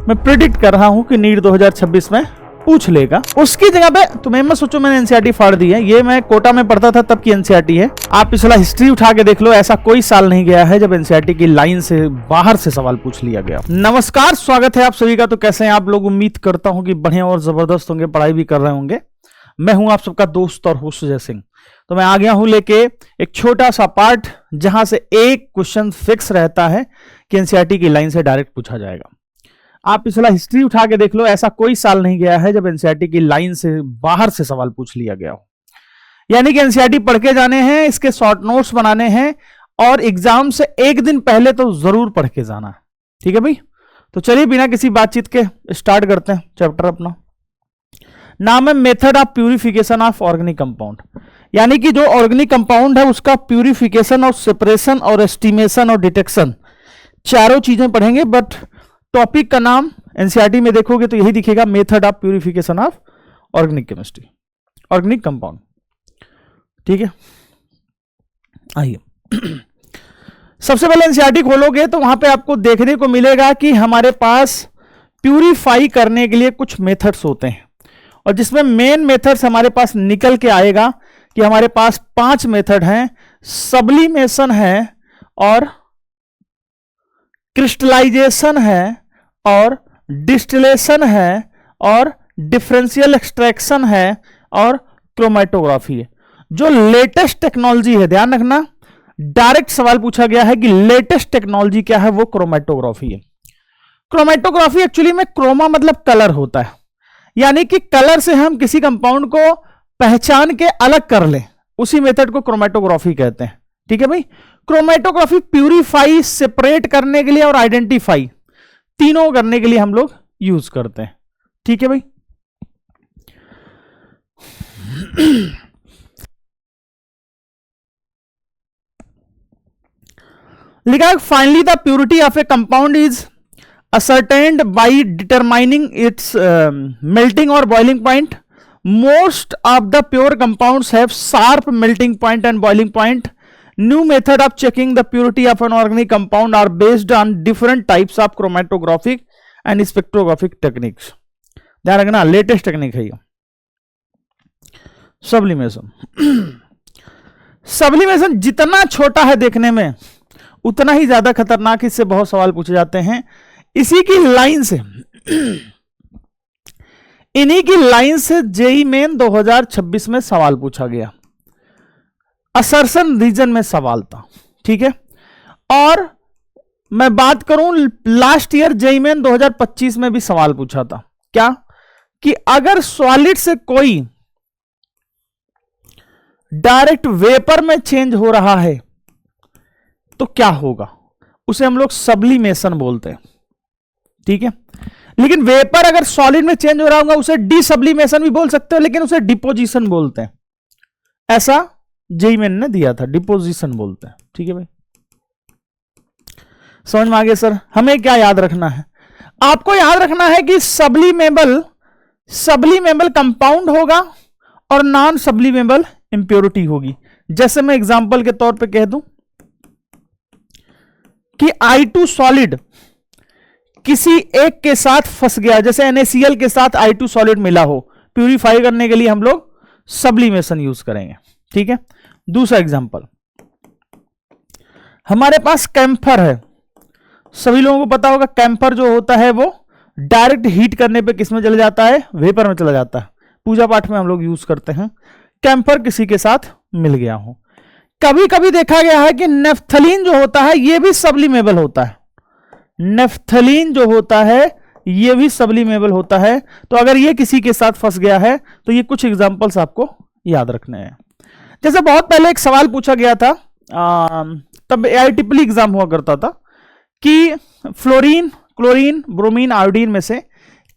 मैं प्रिडिक्ट कर रहा हूं कि नीट 2026 में पूछ लेगा। उसकी जगह पे तुम्हें मत सोचो मैंने एनसीईआरटी फाड़ दी है, ये मैं कोटा में पढ़ता था तब की एनसीईआरटी है। आप पिछला हिस्ट्री उठा के देख लो, ऐसा कोई साल नहीं गया है जब एनसीईआरटी की लाइन से बाहर से सवाल पूछ लिया गया। नमस्कार, स्वागत है आप सभी का। तो कैसे हैं आप लोग? उम्मीद करता हूं कि बढ़िया और जबरदस्त होंगे, पढ़ाई भी कर रहे होंगे। मैं हूं आप सबका दोस्त और होस्ट सुजय सिंह। तो मैं आ गया हूं लेके एक छोटा सा पार्ट जहां से एक क्वेश्चन फिक्स रहता है कि एनसीईआरटी की लाइन से डायरेक्ट पूछा जाएगा। आप पिछला हिस्ट्री उठा के देख लो, ऐसा कोई साल नहीं गया है जब एनसीईआरटी की लाइन से बाहर से सवाल पूछ लिया गया हो। यानी कि एनसीईआरटी पढ़ के जाने हैं, इसके शॉर्ट नोट्स बनाने हैं और एग्जाम से एक दिन पहले तो जरूर पढ़ के जाना है। ठीक है भाई? तो चलिए बिना किसी बातचीत के स्टार्ट करते हैं चैप्टर अपना। नाम है method of purification of organic compound. यानी कि जो ऑर्गेनिक कंपाउंड है उसका प्यूरिफिकेशन और सेपरेशन और एस्टिमेशन और डिटेक्शन, चारों चीजें पढ़ेंगे। बट टॉपिक का नाम एनसीईआरटी में देखोगे तो यही दिखेगा, method of purification of organic chemistry, organic compound. ठीक है, आइए सबसे पहले एनसीईआरटी खोलोगे तो वहां पे आपको देखने को मिलेगा कि हमारे पास प्यूरिफाई करने के लिए कुछ मेथड्स होते हैं, और जिसमें मेन मेथड्स हमारे पास निकल के आएगा कि हमारे पास 5 मेथड हैं। सब्लिमेशन है और क्रिस्टलाइजेशन है और डिस्टिलेशन है और डिफरेंशियल एक्सट्रैक्शन है और क्रोमैटोग्राफी है। जो लेटेस्ट टेक्नोलॉजी है, ध्यान रखना, डायरेक्ट सवाल पूछा गया है कि लेटेस्ट टेक्नोलॉजी क्या है, वो क्रोमैटोग्राफी है। क्रोमैटोग्राफी एक्चुअली में क्रोमा मतलब कलर होता है, यानी कि कलर से हम किसी कंपाउंड को पहचान के अलग कर लें, उसी मेथड को क्रोमैटोग्राफी कहते हैं। ठीक है भाई? क्रोमैटोग्राफी प्यूरिफाई, सेपरेट करने के लिए और आइडेंटिफाई, तीनों करने के लिए हम लोग यूज करते हैं। ठीक है भाई? लिखा है finally the purity of A compound is ascertained by determining its melting or boiling point. Most of the pure compounds have sharp melting point and boiling point. New method of checking the purity of an organic compound are based on different types of chromatographic and spectrographic techniques. ध्यान रखना, latest technique है ये sublimation. Sublimation जितना छोटा है देखने में उतना ही ज्यादा खतरनाक, इससे बहुत सवाल पूछे जाते हैं। इसी की लाइन से, इन्हीं की लाइन से जेईई मेन 2026 में सवाल पूछा गया। असर्शन रीजन में सवाल था। ठीक है? और मैं बात करूं लास्ट ईयर जेईई मेन 2025 में भी सवाल पूछा था। क्या? कि अगर सॉलिड से कोई डायरेक्ट वेपर में चेंज हो रहा है तो क्या होगा, उसे हम लोग सब्लिमेशन बोलते हैं। ठीक है? लेकिन वेपर अगर सॉलिड में चेंज हो रहा होगा उसे डिसब्लिमेशन भी बोल सकते हो, लेकिन उसे डिपोजिशन बोलते हैं। ऐसा जेईई मेन ने दिया था, डिपोजिशन बोलते हैं। ठीक है भाई? समझ में आ गया सर? हमें क्या याद रखना है? आपको याद रखना है कि सब्लिमेबल कंपाउंड होगा और नॉन सब्लिमेबल इंप्योरिटी होगी। जैसे मैं एग्जांपल के तौर पे कह दूं कि I2 सॉलिड किसी एक के साथ फंस गया, जैसे NaCl के साथ I2 सॉलिड मिला हो, प्यूरिफाई करने के लिए हम लोग सब्लिमेशन यूज करेंगे। ठीक है? दूसरा एग्जांपल, हमारे पास कैम्फर है। सभी लोगों को पता होगा कैम्फर जो होता है वो डायरेक्ट हीट करने पे किस में चला जाता है, वेपर में चला जाता है। पूजा पाठ में हम लोग यूज करते हैं। कैम्फर किसी के साथ मिल गया हो। कभी कभी देखा गया है कि नेफ्थलीन जो होता है ये भी सब्लिमेबल होता है। नेफ्थलीन जो होता है ये भी सब्लिमेबल होता है। तो अगर ये किसी के साथ फंस गया है तो ये कुछ एग्जांपल्स आपको याद रखने हैं। जैसे बहुत पहले एक सवाल पूछा गया था, तब AIEEE एग्जाम हुआ करता था कि फ्लोरीन, क्लोरीन, ब्रोमीन, आयोडीन में से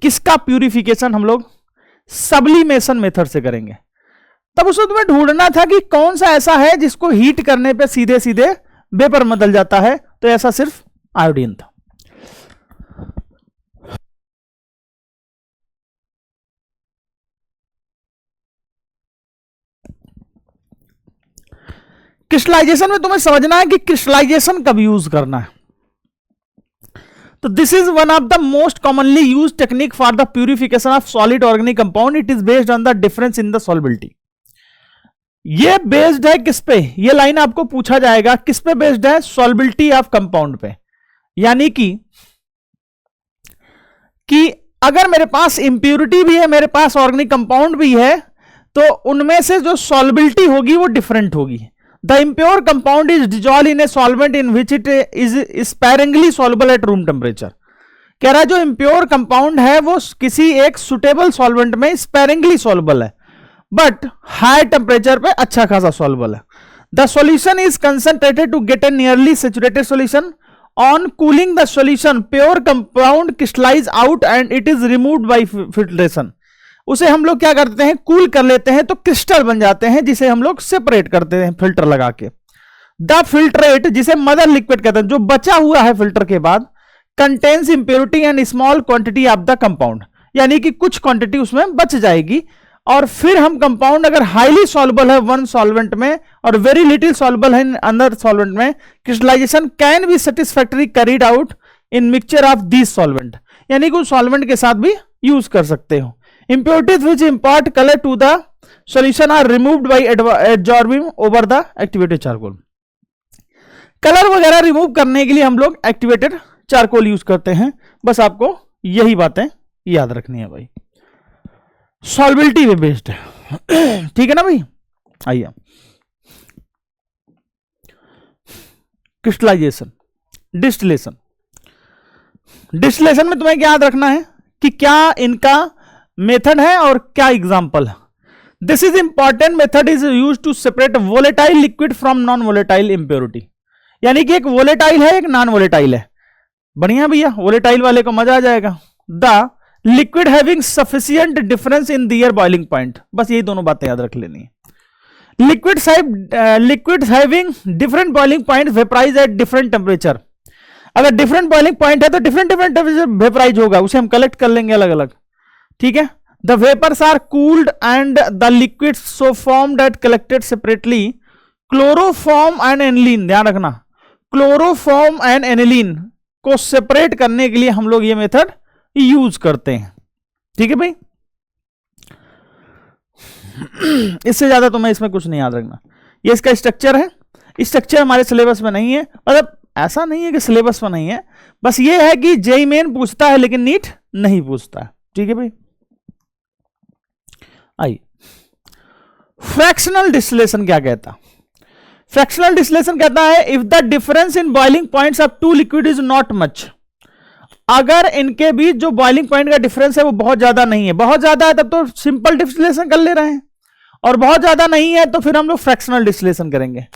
किसका प्यूरिफिकेशन हम लोग सब्लिमेशन मेथड से करेंगे। तब उसमें तुम्हें ढूंढना था कि कौन सा ऐसा है जिसको हीट करने पे सीधे सीधे वेपर में बदल जाता है। तो ऐसा सिर्फ आयोडीन था। क्रिस्टलाइजेशन में तुम्हें समझना है कि क्रिस्टलाइजेशन कब यूज करना है। तो this is one of the most commonly use technique for the purification of solid organic compound. It is based on the difference in the solubility. ये बेस्ड है किस पे? ये लाइन आपको पूछा जाएगा किस पे बेस्ड है? सॉल्युबिलिटी ऑफ कंपाउंड पे. यानी कि अगर मेरे पास इंप्योरिटी भी है, मेरे पास ऑर्गेनिक कंपाउंड भी है, तो उनमें से जो सॉल्युबिलिटी होगी वो डिफरेंट होगी. The impure compound is dissolve in a solvent in which it is sparingly soluble at room temperature. कह रहा है जो इम्प्योर कंपाउंड है वो किसी एक सुटेबल सॉल्वेंट में स्पेरिंगली सॉल्युबल है, बट हाई टेम्परेचर पे अच्छा खासा सॉल्युबल है. The solution is concentrated to get a nearly saturated solution. On cooling the solution, pure compound crystallize out and it is removed by filtration. उसे हम लोग क्या करते हैं? कूल कर लेते हैं तो क्रिस्टल बन जाते हैं, जिसे हम लोग सेपरेट करते हैं फिल्टर लगा के. द फिल्ट्रेट, जिसे मदर लिक्विड कहते हैं, जो बचा हुआ है फिल्टर के बाद, contains impurity and small quantity of the compound. यानी कि कुछ क्वांटिटी उसमें बच जाएगी, और फिर हम कंपाउंड अगर हाईली सॉल्युबल है वन सॉल्वेंट में और वेरी लिटिल सॉल्युबल है अनदर सॉल्वेंट में, crystallization can be satisfactory carried out in mixture of this solvent. यानी कि उस सॉल्वेंट के साथ भी यूज कर सकते हो. Impurities which impart colour to the solution are removed by absorbing over the activated charcoal. Colour वगैरह रिमूव करने के लिए हम लोग एक्टिवेटेड चारकोल यूज करते हैं. बस आपको यही बातें याद रखनी है भाई. सॉल्युबिलिटी पे बेस्ड है, ठीक है ना भाई. आइए, क्रिस्टलाइजेशन, डिस्टिलेशन. डिस्टिलेशन में तुम्हें क्या याद रखना है कि क्या इनका मेथड है और क्या एग्जांपल है. This is important. Method is used to separate volatile liquid from non volatile impurity. यानी कि एक वोलेटाइल है, एक नॉन वोलेटाइल है. बढ़िया भैया, वोलेटाइल वाले को मजा आ जाएगा. The liquid having sufficient difference in their boiling point. बस यही दोनों बातें याद रख लेनी है. Liquid having different boiling point vaporise at different temperature. अगर डिफरेंट बॉइलिंग पॉइंट है तो डिफरेंट टेम्परेचर वेपराइज होगा, उसे हम कलेक्ट कर लेंगे अलग अलग. ठीक है. The vapours are cooled and the liquid so formed at collected separately. Chloroform and aniline, ध्यान रखना, क्लोरोफॉर्म एंड एनिलीन को सेपरेट करने के लिए हम लोग ये मेथड यूज करते हैं. ठीक है भाई. इससे ज्यादा तो मैं इसमें कुछ नहीं याद रखना. ये इसका स्ट्रक्चर है. स्ट्रक्चर हमारे सिलेबस में नहीं है, मतलब ऐसा नहीं है कि सिलेबस में नहीं है, बस ये है कि जेईई मेन पूछता है लेकिन नीट नहीं पूछता है. ठीक है भाई. आइए, फ्रैक्शनल डिस्टिलेशन क्या कहता है? फ्रैक्शनल डिस्टिलेशन कहता है if the difference in boiling points of two liquid is not much. अगर इनके बीच जो बॉइलिंग पॉइंट का डिफरेंस है वो बहुत ज्यादा नहीं है. बहुत ज्यादा है तब तो सिंपल डिस्टिलेशन कर ले रहे हैं, और बहुत ज्यादा नहीं है तो फिर हम लोग फ्रैक्शनल डिस्टिलेशन करेंगे.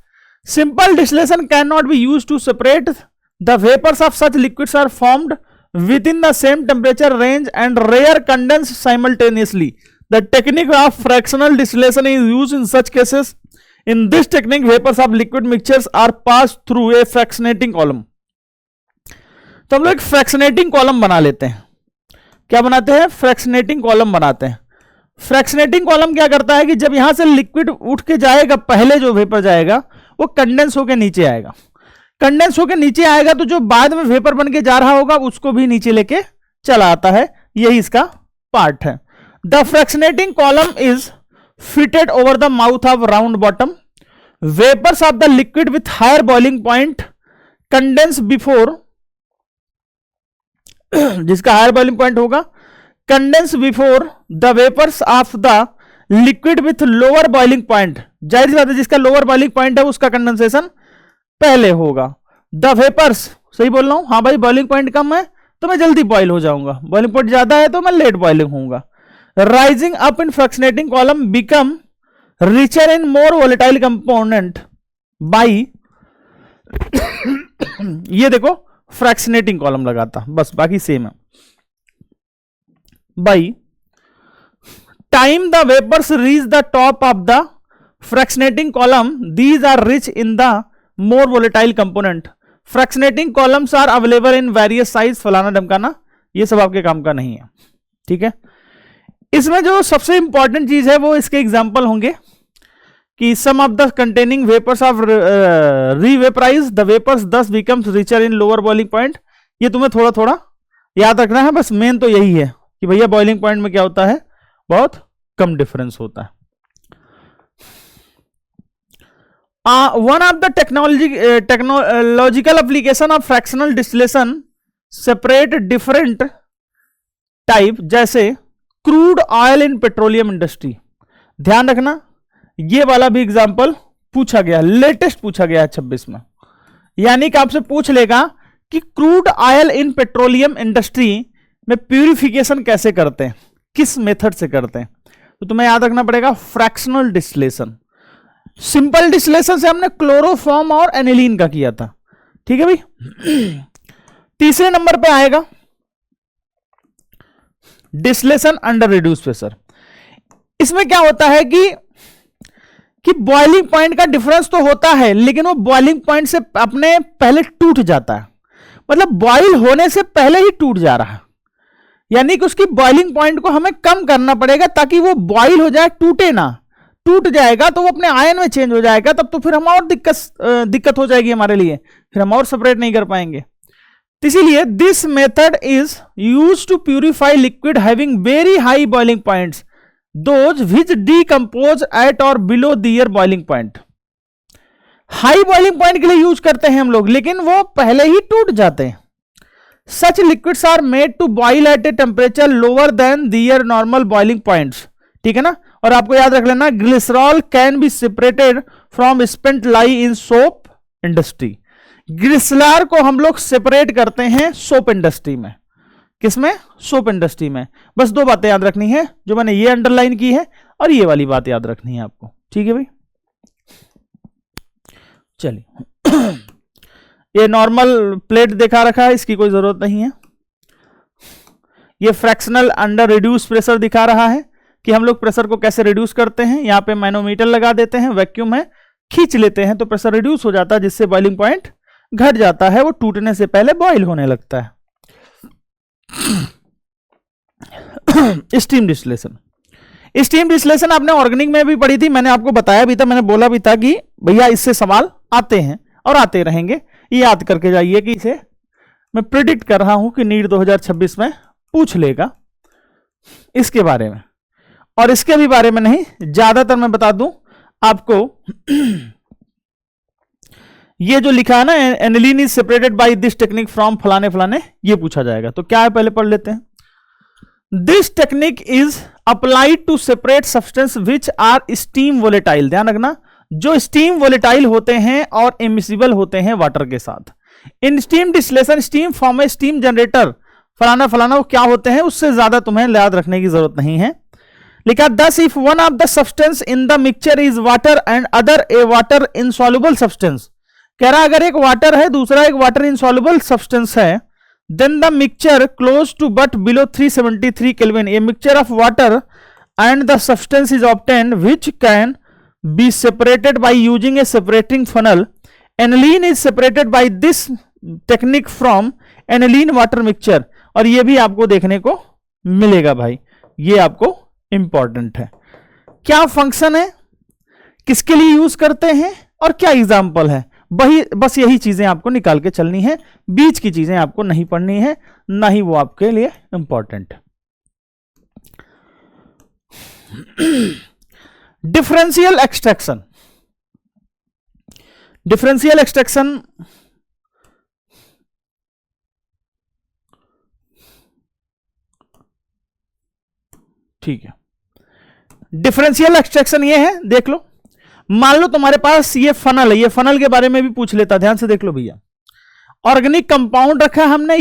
Simple distillation can not be used to separate the vapours of such liquids are formed within the same temperature range and rare condense simultaneously. The technique of fractional distillation is used in such cases. In this technique, vapors of liquid mixtures are passed through a fractionating column. तो हम लोग एक fractionating column बना लेते हैं. क्या बनाते हैं? फ्रैक्शनेटिंग कॉलम बनाते हैं. फ्रैक्शनेटिंग कॉलम क्या करता है कि जब यहां से लिक्विड उठ के जाएगा, पहले जो वेपर जाएगा वो कंडेंस होकर नीचे आएगा. कंडेंस होकर नीचे आएगा तो जो बाद में वेपर बन के जा रहा होगा उसको भी नीचे लेके चला आता है. यही इसका पार्ट है. The fractionating column is fitted over the mouth of round bottom. Vapors of the liquid with higher boiling point condense before जिसका हायर बॉइलिंग पॉइंट होगा, condense before the vapors of the liquid with lower boiling point. जाहिर सी बात है जिसका lower boiling point है उसका condensation पहले होगा. The vapors, सही बोल रहा हूं? हाँ भाई, बॉइलिंग पॉइंट कम है तो मैं जल्दी बॉइल हो जाऊंगा, बॉइलिंग पॉइंट ज्यादा है तो मैं लेट बॉइलिंग होऊंगा. Rising up in fractionating column become richer in more volatile component by ये देखो फ्रैक्शनेटिंग कॉलम लगाता, बस बाकी सेम है. by time the vapors reach the top of the fractionating column, these are rich in the more volatile component. Fractionating columns are available in various size. फलाना ढमकाना ये सब आपके काम का नहीं है. ठीक है. इसमें जो सबसे इंपॉर्टेंट चीज है वो इसके एग्जाम्पल होंगे कि some of the containing vapours of revaporise the vapours thus becomes richer in lower boiling point. ये तुम्हें थोड़ा थोड़ा याद रखना है, बस मेन तो यही है कि भैया बॉइलिंग पॉइंट में क्या होता है, बहुत कम डिफरेंस होता है। One of the technological application of fractional distillation separate different type, जैसे crude oil in petroleum industry. ध्यान रखना ये वाला भी एग्जांपल पूछा गया, लेटेस्ट पूछा गया है 26 में, यानी कि आपसे पूछ लेगा कि crude oil in petroleum industry में प्यूरिफिकेशन कैसे करते हैं, किस मेथड से करते हैं। तो तुम्हें याद रखना पड़ेगा फ्रैक्शनल डिस्टिलेशन। सिंपल डिस्टिलेशन से हमने क्लोरोफॉर्म और एनिलीन का किया था, ठीक है भाई। तीसरे नंबर पे आएगा डिस्टिलेशन अंडर रिड्यूस प्रेशर। इसमें क्या होता है कि बॉइलिंग पॉइंट का डिफरेंस तो होता है, लेकिन वो बॉइलिंग पॉइंट से अपने पहले टूट जाता है, मतलब बॉइल होने से पहले ही टूट जा रहा है, यानी कि उसकी बॉइलिंग पॉइंट को हमें कम करना पड़ेगा ताकि वो बॉइल हो जाए, टूटे ना। टूट जाएगा तो वो अपने आयन में चेंज हो जाएगा, तब तो फिर हम और दिक्कत हो जाएगी हमारे लिए, फिर हम और सेपरेट नहीं कर पाएंगे। इसीलिए this method is used to purify liquid having very high boiling points, those which decompose at और below their boiling point. High boiling point के लिए यूज करते हैं हम लोग, लेकिन वो पहले ही टूट जाते हैं। Such liquids are made to boil at a temperature lower than their normal boiling points, ठीक है ना। और आपको याद रख लेना glycerol can be separated from spent lye in soap industry. Glycerol को हम लोग सेपरेट करते हैं सोप इंडस्ट्री में। किसमें? सोप इंडस्ट्री में। बस दो बातें याद रखनी है जो मैंने ये अंडरलाइन की है, और ये वाली बात याद रखनी है आपको, ठीक है भाई। चलिए ये नॉर्मल प्लेट दिखा रखा है, इसकी कोई जरूरत नहीं है। ये फ्रैक्शनल अंडर रिड्यूस प्रेशर दिखा रहा है कि हम लोग प्रेशर को कैसे रिड्यूस करते हैं। यहां पे मैनोमीटर लगा देते हैं, वैक्यूम है, खींच लेते हैं तो प्रेशर रिड्यूस हो जाता है, जिससे बॉइलिंग पॉइंट घट जाता है, वो टूटने से पहले बॉइल होने लगता है। Steam distillation. स्टीम डिस्टिलेशन आपने ऑर्गेनिक में भी पढ़ी थी, मैंने आपको बताया भी था, मैंने बोला भी था कि भैया इससे सवाल आते हैं और आते रहेंगे, ये याद करके जाइए कि इसे मैं प्रिडिक्ट कर रहा हूं कि नीट 2026 में पूछ लेगा इसके बारे में। और इसके भी बारे में नहीं, ज्यादातर मैं बता दूं आपको, ये जो लिखा है ना aniline is separated by this technique from फलाने फलाने, ये पूछा जाएगा। तो क्या है पहले पढ़ लेते हैं। This technique is applied to separate substance which are steam volatile. ध्यान रखना, जो स्टीम वोलेटाइल होते हैं और इमिसिबल होते हैं वाटर के साथ। In steam distillation steam form A steam generator फलाना फलाना, वो क्या होते हैं उससे ज्यादा तुम्हें याद रखने की जरूरत नहीं है। लिखा दस if one of the substance in the mixture is water and other A water insoluble substance. कह रहा अगर एक वाटर है दूसरा एक वाटर इनसॉल्युबल सब्सटेंस है, then the mixture close to but below 373 Kelvin, a mixture of water and the substance is obtained which can be separated by using a separating funnel. Aniline is separated by this technique from aniline water mixture. और ये भी आपको देखने को मिलेगा भाई, ये आपको इंपॉर्टेंट है। क्या फंक्शन है, किसके लिए यूज करते हैं और क्या एग्जाम्पल है, वही बस यही चीजें आपको निकाल के चलनी है। बीच की चीजें आपको नहीं पढ़नी है, ना ही वो आपके लिए इंपॉर्टेंट है। Differential extraction. डिफरेंशियल एक्सट्रैक्शन ठीक है। डिफरेंशियल एक्सट्रैक्शन ये है, देख लो, मान लो तुम्हारे पास ये फनल है, ये फनल के बारे में भी पूछ लेता, ध्यान से देख लो भैया। ऑर्गेनिक कंपाउंड रखा हमने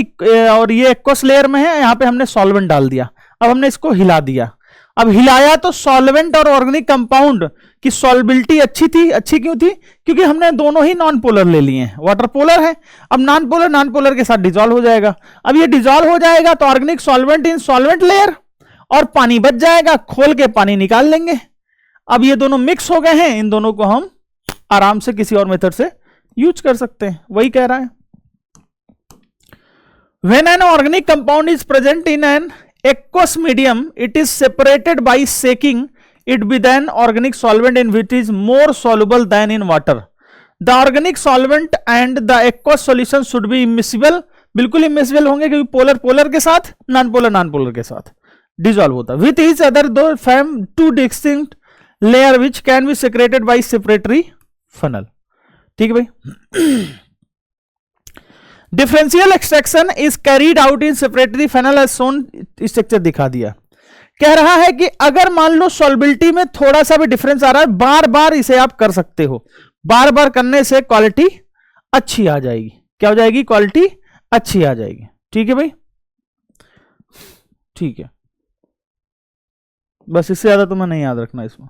और ये एक्वस लेयर में है, यहां पे हमने सॉल्वेंट डाल दिया। अब हमने इसको हिला दिया, अब हिलाया तो सॉल्वेंट और ऑर्गेनिक कंपाउंड की सॉल्बिलिटी अच्छी थी। अच्छी क्यों थी? क्योंकि हमने दोनों ही नॉन पोलर ले लिए हैं, वाटर पोलर है। अब नॉन पोलर के साथ डिजॉल्व हो जाएगा। अब ये डिजॉल्व हो जाएगा तो organic solvent in solvent layer, और पानी बच जाएगा, खोल के पानी निकाल लेंगे। अब ये दोनों मिक्स हो गए हैं, इन दोनों को हम आराम से किसी और मेथड से यूज कर सकते हैं, वही कह रहा है। When an organic compound is present in an aqueous medium, it is separated by shaking it with an organic solvent in which is more soluble than in water. The organic solvent and the aqueous solution should be immiscible बिल्कुल immiscible होंगे क्योंकि polar polar के साथ, non polar के साथ dissolve होता है। With each other दो form two distinct layer which can be secreted by separatory funnel. ठीक है भाई। Differential extraction is carried out in separatory funnel as shown, structure दिखा दिया। कह रहा है कि अगर मान लो सॉल्बिलिटी में थोड़ा सा भी डिफरेंस आ रहा है, बार बार इसे आप कर सकते हो, बार बार करने से क्वालिटी अच्छी आ जाएगी। क्या हो जाएगी? क्वालिटी अच्छी आ जाएगी। ठीक है भाई, ठीक है, बस इससे ज्यादा तुम्हें नहीं याद रखना इसमें।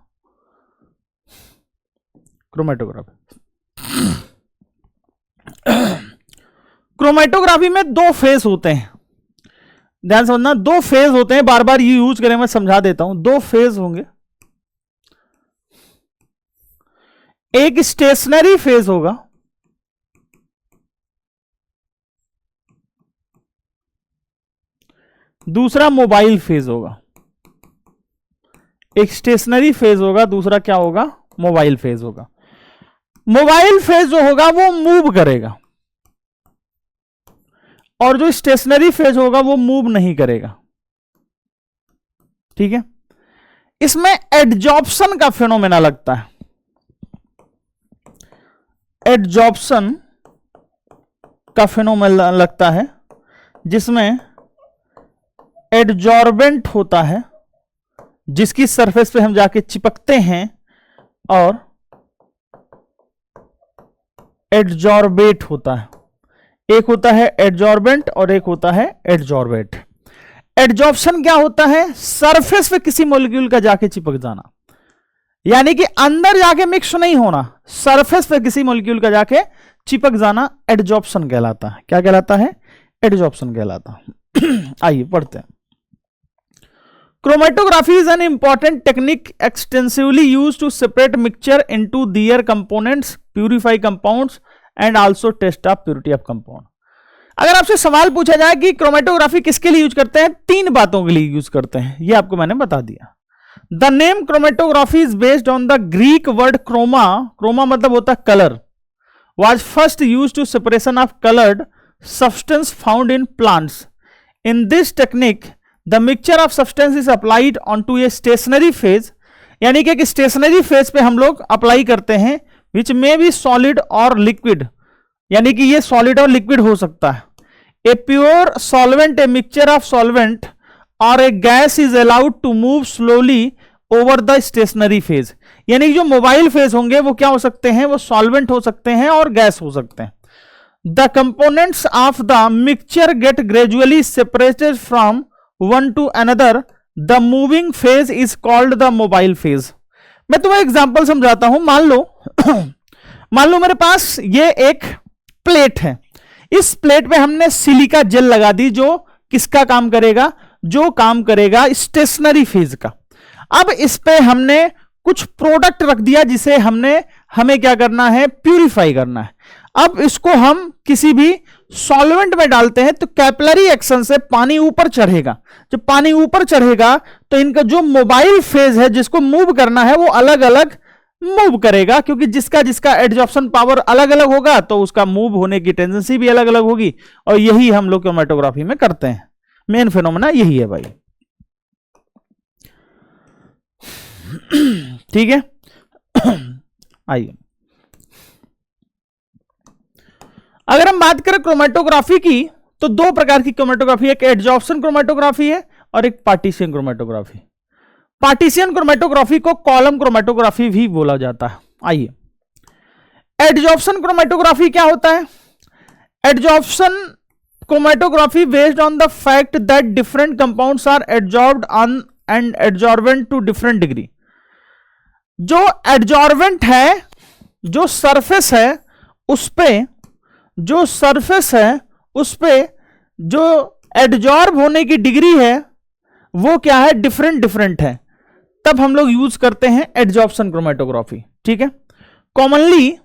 क्रोमेटोग्राफी, क्रोमेटोग्राफी में दो फेज होते हैं, ध्यान समझना, दो फेज होते हैं, बार बार ये यूज करें, मैं समझा देता हूं। दो फेज होंगे, एक स्टेशनरी फेज होगा, दूसरा मोबाइल फेज होगा। एक स्टेशनरी फेज होगा, दूसरा क्या होगा? मोबाइल फेज होगा। मोबाइल फेज जो होगा वो मूव करेगा और जो स्टेशनरी फेज होगा वो मूव नहीं करेगा। ठीक है, इसमें एडजॉर्प्शन का फिनोमेना लगता है। एडजॉर्प्शन का फिनोमेना लगता है जिसमें एडजॉर्बेंट होता है, जिसकी सरफेस पे हम जाके चिपकते हैं, और एडजॉर्बेट होता है। एक होता है एडजॉर्बेंट और एक होता है एडजॉर्बेट। एडजॉर्प्शन क्या होता है? सरफेस पे किसी मॉलिक्यूल का जाके चिपक जाना, यानी कि अंदर जाके मिक्स नहीं होना, सरफेस पे किसी मॉलिक्यूल का जाके चिपक जाना एडजॉर्प्शन कहलाता है। क्या कहलाता है? एडजॉर्प्शन कहलाता है। आइए पढ़ते हैं। Chromatography is an important technique extensively used to separate mixture into their components, purify compounds and also test the purity of compound. अगर आपसे सवाल पूछा जाए कि क्रोमेटोग्राफी किसके लिए यूज करते हैं, तीन बातों के लिए यूज करते हैं, ये आपको मैंने बता दिया। The name chromatography is based on the Greek word chroma, chroma मतलब होता है colour, was first used to separation of colored substance found in plants. In this technique the mixture of substance is applied onto a stationary phase, यानी कि एक stationary phase पे हम लोग apply करते हैं, which may be solid or liquid, यानी कि ये सॉलिड और लिक्विड हो सकता है। A pure solvent, a mixture of solvent or a gas is allowed to move slowly over the stationary phase, यानी कि जो मोबाइल फेज होंगे वो क्या हो सकते हैं? वो सॉल्वेंट हो सकते हैं और गैस हो सकते हैं। The components of the mixture get gradually separated from one to another. The moving phase is called the mobile phase. मैं तुम्हें एग्जांपल समझाता हूं। मान लो मेरे पास ये एक प्लेट है, इस प्लेट पे हमने सिलिका जेल लगा दी, जो किसका काम करेगा? जो काम करेगा स्टेशनरी फेज का। अब इस पे हमने कुछ प्रोडक्ट रख दिया जिसे हमें क्या करना है? प्यूरिफाई करना है। अब इसको हम किसी भी सॉल्वेंट में डालते हैं तो कैपिलरी एक्शन से पानी ऊपर चढ़ेगा। जब पानी ऊपर चढ़ेगा तो इनका जो मोबाइल फेज है, जिसको मूव करना है, वो अलग अलग मूव करेगा, क्योंकि जिसका जिसका एडजॉर्प्शन पावर अलग अलग होगा तो उसका मूव होने की टेंडेंसी भी अलग अलग होगी। और यही हम लोग क्रोमेटोग्राफी में करते हैं। मेन फिनोमेना यही है भाई। ठीक है, आइए अगर हम बात करें क्रोमेटोग्राफी की, तो दो प्रकार की क्रोमेटोग्राफी, एक एडजॉर्प्शन क्रोमेटोग्राफी है और एक पार्टीशियन क्रोमेटोग्राफी। पार्टीशियन क्रोमेटोग्राफी को कॉलम क्रोमेटोग्राफी भी बोला जाता है। आइए, एडजॉर्प्शन क्रोमेटोग्राफी क्या होता है? Adsorption chromatography based on the fact that different compounds are adsorbed on and adsorbent to different degree. जो एडजॉर्बेंट है, जो सरफेस है उस पे जो एडजॉर्ब होने की डिग्री है वो क्या है? डिफरेंट है। तब हम लोग यूज करते हैं एडजॉर्प्शन क्रोमेटोग्राफी। ठीक है, commonly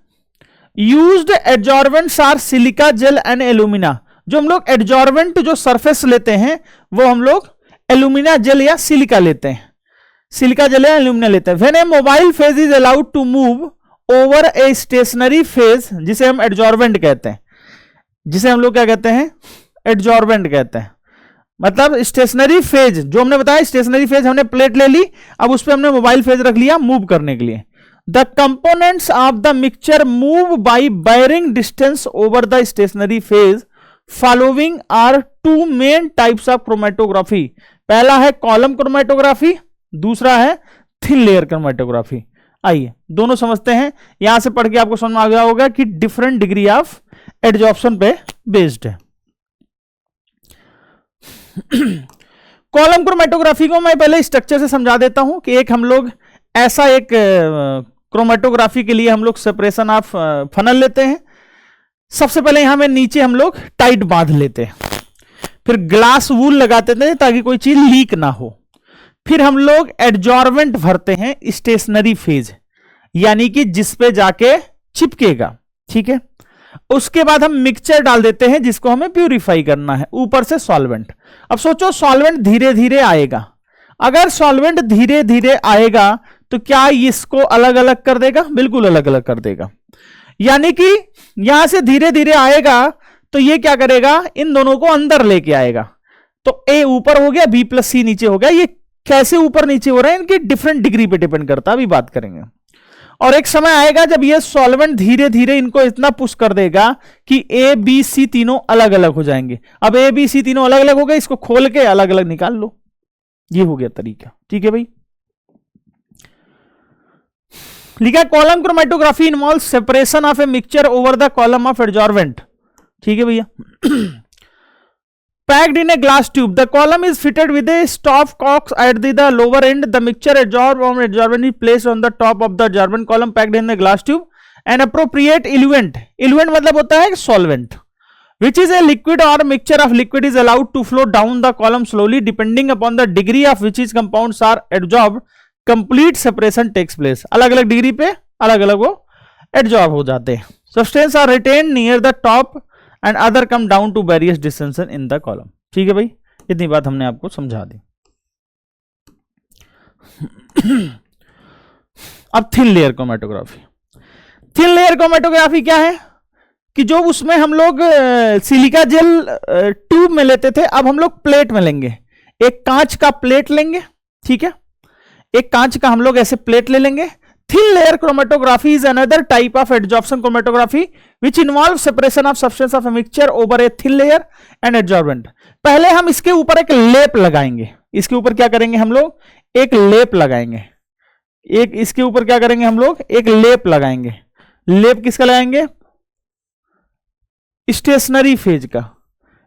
used adsorbents are silica gel and alumina. जो हम लोग एडजॉर्बेंट जो सरफेस लेते हैं वो हम लोग एल्यूमिना जेल या सिलिका लेते हैं, सिलिका जेल या एल्यूमिना लेते हैं। When a mobile phase is allowed to move over a stationary phase, जिसे हम एडजॉर्बेंट कहते हैं, जिसे हम लोग क्या कहते हैं? एडजॉर्बेंट कहते हैं। मतलब स्टेशनरी फेज जो हमने बताया, स्टेशनरी फेज हमने प्लेट ले ली, अब उस पर हमने मोबाइल फेज रख लिया मूव करने के लिए। The components of the mixture move by bearing distance over the stationary phase following are two main types of chromatography. पहला है कॉलम क्रोमेटोग्राफी, दूसरा है थिन लेयर क्रोमेटोग्राफी। आइए दोनों समझते हैं। यहां से पढ़ के आपको समझ में आ गया होगा कि डिफरेंट डिग्री ऑफ एडजॉर्प्शन पे बेस्ड है। कॉलम क्रोमेटोग्राफी को मैं पहले स्ट्रक्चर से समझा देता हूं कि एक हम लोग ऐसा एक क्रोमेटोग्राफी के लिए हम लोग सेपरेशन ऑफ फनल लेते हैं। सबसे पहले यहां में नीचे हम लोग टाइट बांध लेते हैं, फिर ग्लास वूल लगाते थे ताकि कोई चीज लीक ना हो। फिर हम लोग एडजॉर्बेंट भरते हैं स्टेशनरी फेज, यानी कि जिस पे जाके चिपकेगा, ठीक है। उसके बाद हम मिक्सचर डाल देते हैं जिसको हमें प्यूरिफाई करना है, ऊपर से सॉल्वेंट। अब सोचो सॉल्वेंट धीरे धीरे आएगा, अगर सॉल्वेंट धीरे धीरे आएगा तो क्या इसको अलग अलग कर देगा? बिल्कुल अलग अलग कर देगा। यानी कि यहां से धीरे धीरे आएगा तो ये क्या करेगा, इन दोनों को अंदर लेके आएगा। तो ए ऊपर हो गया, बी प्लस सी नीचे हो गया। ये कैसे ऊपर नीचे हो रहा है, इनकी डिफरेंट डिग्री पे डिपेंड करता है, अभी बात करेंगे। और एक समय आएगा जब ये सॉल्वेंट धीरे धीरे इनको इतना पुश कर देगा कि ए बी सी तीनों अलग अलग हो जाएंगे। अब ए बी सी तीनों अलग अलग हो गए, इसको खोल के अलग अलग निकाल लो। ये हो गया तरीका, ठीक है भाई। लिखा column chromatography involve separation of a mixture over the column of adsorbent, ठीक है भैया। Packed in a glass tube, the column is fitted with a stop cock at the lower end. The mixture adsorbent is placed on the top of the adsorbent column packed in the glass tube. An appropriate eluent मतलब होता है solvent, which is a liquid or mixture of liquid is allowed to flow down the column slowly depending upon the degree of which its compounds are adsorbed. Complete separation takes place. अलग अलग degree पे अलग अलग वो adsorb हो जाते हैं। Substance are retained near the top and other come down to various distances in the column, ठीक है भाई। इतनी बात हमने आपको समझा दी। अब thin layer chromatography. Thin layer chromatography क्या है कि जो उसमें हम लोग सिलिका जेल ट्यूब में लेते थे, अब हम लोग प्लेट में लेंगे। एक कांच का प्लेट लेंगे, ठीक है, एक कांच का हम लोग ऐसे प्लेट ले लेंगे। Thin layer chromatography is another type of adsorption chromatography which involves separation of substance of a mixture over a thin layer and adsorbent. पहले हम इसके ऊपर एक लेप लगाएंगे। इसके ऊपर क्या करेंगे हम लोग? एक लेप लगाएंगे। एक इसके ऊपर क्या करेंगे हम लोग? एक लेप लगाएंगे। लेप किसका लगाएंगे? स्टेशनरी फेज का।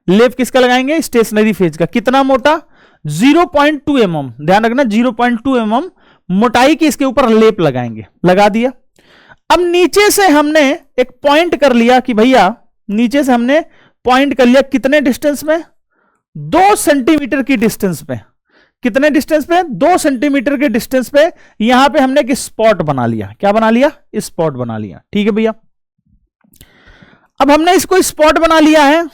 लेप किसका लगाएंगे? स्टेशनरी फेज का। कितना मोटा? 0.2 mm, ध्यान रखना 0.2 mm मोटाई की इसके ऊपर लेप लगाएंगे। लगा दिया। अब नीचे से हमने एक पॉइंट कर लिया कि भैया नीचे से हमने पॉइंट कर लिया कितने डिस्टेंस में? 2 सेंटीमीटर की डिस्टेंस पे। कितने डिस्टेंस पे? 2 सेंटीमीटर के डिस्टेंस पे यहां पे हमने एक स्पॉट बना लिया। क्या बना लिया? स्पॉट बना लिया, ठीक है भैया। अब हमने इसको स्पॉट बना लिया है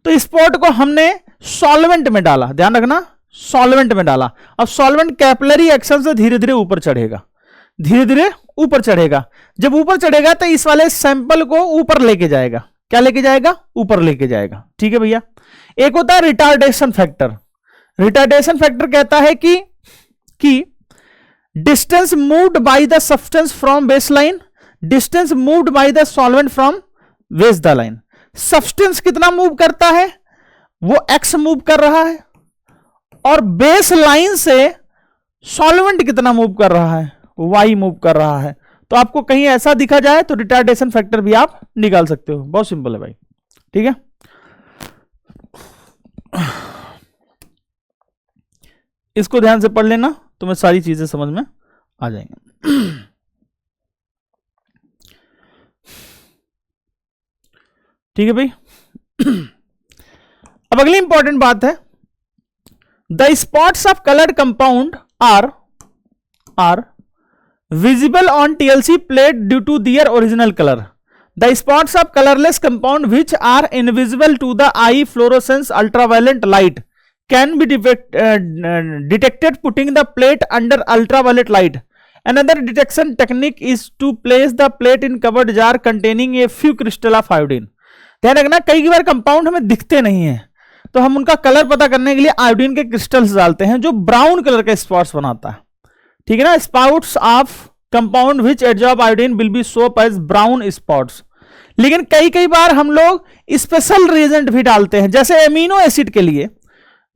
तो स्पॉट को हमने सॉल्वेंट में डाला। ध्यान रखना सॉल्वेंट में डाला। अब सॉल्वेंट कैपिलरी एक्शन से धीरे धीरे ऊपर चढ़ेगा, धीरे धीरे ऊपर चढ़ेगा। जब ऊपर चढ़ेगा तो इस वाले सैंपल को ऊपर लेके जाएगा। क्या लेके जाएगा? ऊपर लेके जाएगा, ठीक है भैया। एक होता है रिटार्डेशन फैक्टर। रिटार्डेशन फैक्टर कहता है कि distance moved by the substance from base line, distance moved by the solvent from base the line. Substance कितना मूव करता है? वो एक्स मूव कर रहा है, और बेस लाइन से सॉल्वेंट कितना मूव कर रहा है? वाई मूव कर रहा है। तो आपको कहीं ऐसा दिखा जाए तो रिटार्डेशन फैक्टर भी आप निकाल सकते हो। बहुत सिंपल है भाई, ठीक है। इसको ध्यान से पढ़ लेना, तुम्हें सारी चीजें समझ में आ जाएंगी। ठीक है भाई। अब अगली इंपॉर्टेंट बात है, the spots of coloured compound are visible on TLC plate due to their original color. The spots of colorless compound which are invisible to the eye fluorescence ultraviolet light can be detected putting the plate under ultraviolet light. Another detection technique is to place the plate in covered jar containing a few crystal of iodine. ध्यान रखना, कई बार compound हमें दिखते नहीं है, तो हम उनका कलर पता करने के लिए आयोडीन के क्रिस्टल्स डालते हैं जो ब्राउन कलर के स्पॉट्स बनाता है, ठीक है ना। Spots of compound which adsorb iodine will be shown as brown spots. लेकिन कई बार हम लोग स्पेशल रिएजेंट भी डालते हैं, जैसे एमिनो एसिड के लिए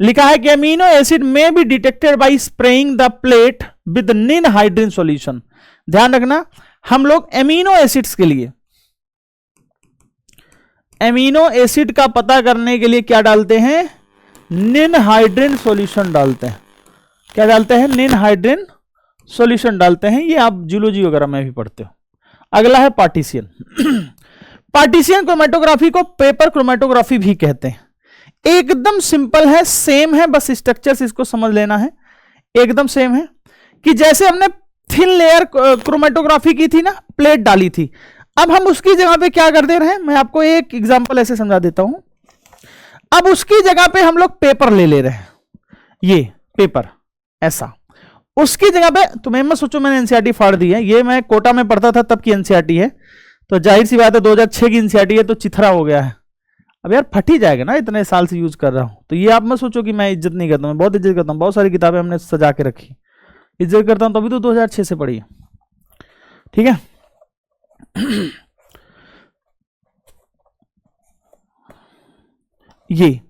लिखा है कि एमिनो एसिड में be detected by spraying the plate with निन हाइड्रोजन सॉल्यूशन। ध्यान रखना, हम लोग एमिनो एसिड्स के लिए एमिनो एसिड का पता करने के लिए क्या डालते हैं, निन हाइड्रोजन सॉल्यूशन डालते हैं। क्या डालते हैं, निन हाइड्रोजन सॉल्यूशन डालते हैं। ये आप जूलॉजी वगैरह में भी पढ़ते हो। अगला है पार्टीशियन। पार्टीशियन क्रोमेटोग्राफी को पेपर क्रोमेटोग्राफी भी कहते हैं। एकदम सिंपल है, सेम है, बस स्ट्रक्चर इसको समझ लेना है। एकदम सेम है कि जैसे हमने थिन लेयर क्रोमेटोग्राफी की थी ना, प्लेट डाली थी, अब हम उसकी जगह पे क्या कर दे रहे हैं, मैं आपको एक एग्जांपल ऐसे समझा देता हूं। अब उसकी जगह पे हम लोग पेपर ले रहे हैं, ये पेपर ऐसा, उसकी जगह पे तुम्हें मत सोचो मैंने एनसीईआरटी फाड़ दी है, ये मैं कोटा में पढ़ता था तब की एनसीईआरटी है, तो जाहिर सी बात है 2006 की एनसीईआरटी है तो चिथरा हो गया है। अब यार फट ही जाएगा ना, इतने साल से यूज कर रहा हूं, तो ये आप मत सोचो कि मैं इज्जत नहीं करता हूं, मैं बहुत इज्जत करता हूं। बहुत सारी किताबें हमने सजा के रखी, इज्जत करता हूं, तभी तो 2006 से पढ़ी है, ठीक है। ये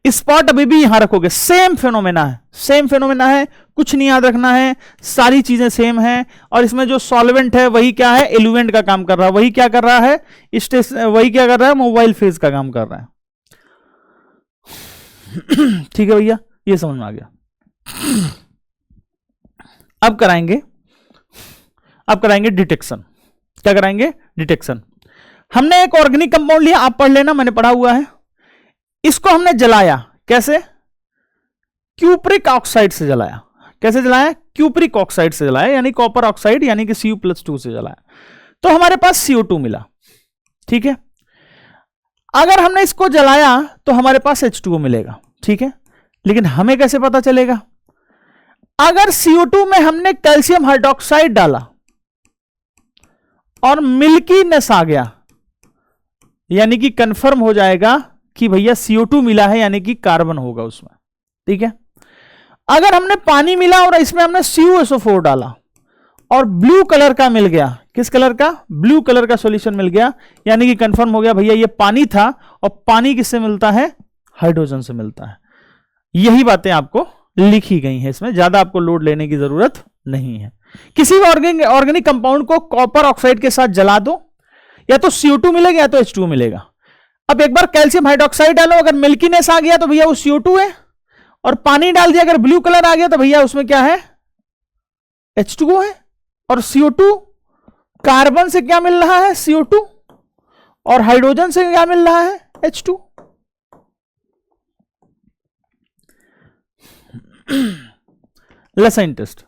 स्पॉट अभी भी यहां रखोगे, सेम फेनोमेना है, सेम फेनोमेना है, कुछ नहीं याद रखना है, सारी चीजें सेम हैं। और इसमें जो सॉल्वेंट है वही क्या है, एलिवेंट का काम कर रहा है, वही क्या कर रहा है, वही क्या कर रहा है, मोबाइल फेज का काम कर रहा है। ठीक है भैया, ये समझ में आ गया। अब कराएंगे डिटेक्शन। क्या कराएंगे, डिटेक्शन। हमने एक ऑर्गेनिक कंपाउंड लिया, आप पढ़ लेना, मैंने पढ़ा हुआ है। इसको हमने जलाया, कैसे, क्यूप्रिक ऑक्साइड से जलाया। कैसे जलाया, क्यूप्रिक ऑक्साइड से जलाया, यानी कॉपर ऑक्साइड, यानी कि Cu+2 से जलाया, तो हमारे पास CO2 मिला, ठीक है। अगर हमने इसको जलाया तो हमारे पास H2O मिलेगा, ठीक है। लेकिन हमें कैसे पता चलेगा, अगर CO2 में हमने कैल्शियम हाइड्रोक्साइड डाला और मिल्कीनेस आ गया, यानी कि कंफर्म हो जाएगा कि भैया CO2 मिला है, यानी कि कार्बन होगा उसमें, ठीक है। अगर हमने पानी मिला और इसमें हमने CuSO4 डाला और ब्लू कलर का मिल गया, किस कलर का, ब्लू कलर का सॉल्यूशन मिल गया, यानी कि कंफर्म हो गया भैया ये पानी था, और पानी किससे मिलता है, हाइड्रोजन से मिलता है। यही बातें आपको लिखी गई हैं, इसमें ज्यादा आपको लोड लेने की जरूरत नहीं है। किसी भी ऑर्गेनिक कंपाउंड को कॉपर ऑक्साइड के साथ जला दो, या तो CO2 मिलेगा या तो H2O मिलेगा। अब एक बार कैल्शियम हाइड्रोक्साइड डालो, अगर मिल्कीनेस आ गया तो भैया वो CO2 है, और पानी डाल दिया अगर ब्लू कलर आ गया तो भैया उसमें क्या है, H2O है। और CO2 कार्बन से क्या मिल रहा है, CO2, और हाइड्रोजन से क्या मिल रहा है, H2। Lassaigne test.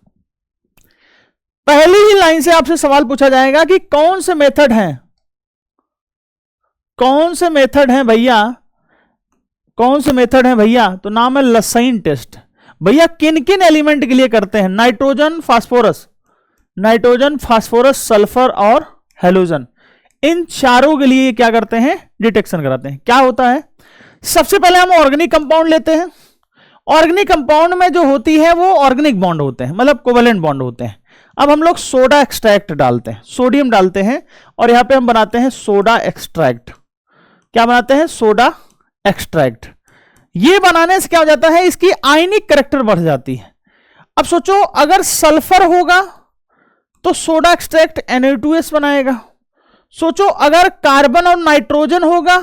पहली ही लाइन से आपसे सवाल पूछा जाएगा कि कौन से मेथड हैं, कौन से मेथड हैं भैया, कौन से मेथड हैं भैया, तो नाम है लसाइन टेस्ट। भैया किन किन एलिमेंट के लिए करते हैं, नाइट्रोजन फास्फोरस सल्फर और हैलोजन, इन चारों के लिए क्या करते हैं, डिटेक्शन कराते हैं। क्या होता है, सबसे पहले हम ऑर्गेनिक कंपाउंड लेते हैं। ऑर्गेनिक कंपाउंड में जो होती है वो ऑर्गेनिक बॉन्ड होते हैं, मतलब कोवेलेंट बॉन्ड होते हैं। अब हम लोग सोडा एक्सट्रैक्ट डालते हैं, सोडियम डालते हैं, और यहां पे हम बनाते हैं सोडा एक्सट्रैक्ट। क्या बनाते हैं, सोडा एक्सट्रैक्ट। ये बनाने से क्या हो जाता है, इसकी आयनिक कैरेक्टर बढ़ जाती है। अब सोचो अगर सल्फर होगा तो सोडा एक्सट्रैक्ट Na2S बनाएगा। सोचो अगर कार्बन और नाइट्रोजन होगा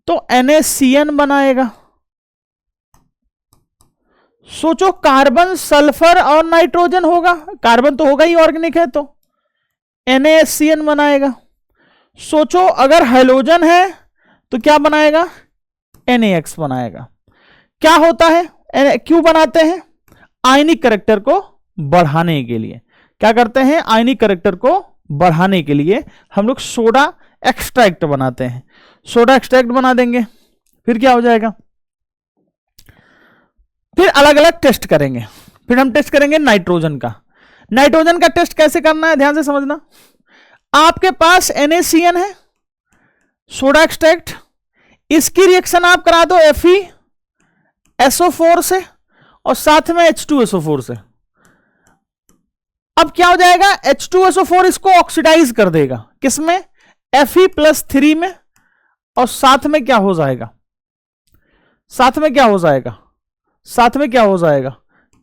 तो NaCN बनाएगा। सोचो कार्बन सल्फर और नाइट्रोजन होगा, कार्बन तो होगा ही ऑर्गेनिक है, तो NaCN बनाएगा। सोचो अगर हैलोजन है तो क्या बनाएगा, NaX बनाएगा। क्या होता है, क्यों बनाते हैं, आयनिक कैरेक्टर को बढ़ाने के लिए। क्या करते हैं, आयनिक कैरेक्टर को बढ़ाने के लिए हम लोग सोडा एक्सट्रैक्ट बनाते हैं। सोडा एक्सट्रैक्ट बना देंगे, फिर क्या हो जाएगा, फिर अलग अलग टेस्ट करेंगे। फिर हम टेस्ट करेंगे नाइट्रोजन का। नाइट्रोजन का टेस्ट कैसे करना है, ध्यान से समझना। आपके पास NaCN है, सोडा एक्सट्रैक्ट, इसकी रिएक्शन आप करा दो FeSO4 से और साथ में H2SO4 से। अब क्या हो जाएगा, H2SO4 इसको ऑक्सीडाइज कर देगा किसमें, Fe+3 में, और साथ में क्या हो जाएगा, साथ में क्या हो जाएगा, साथ में क्या हो जाएगा,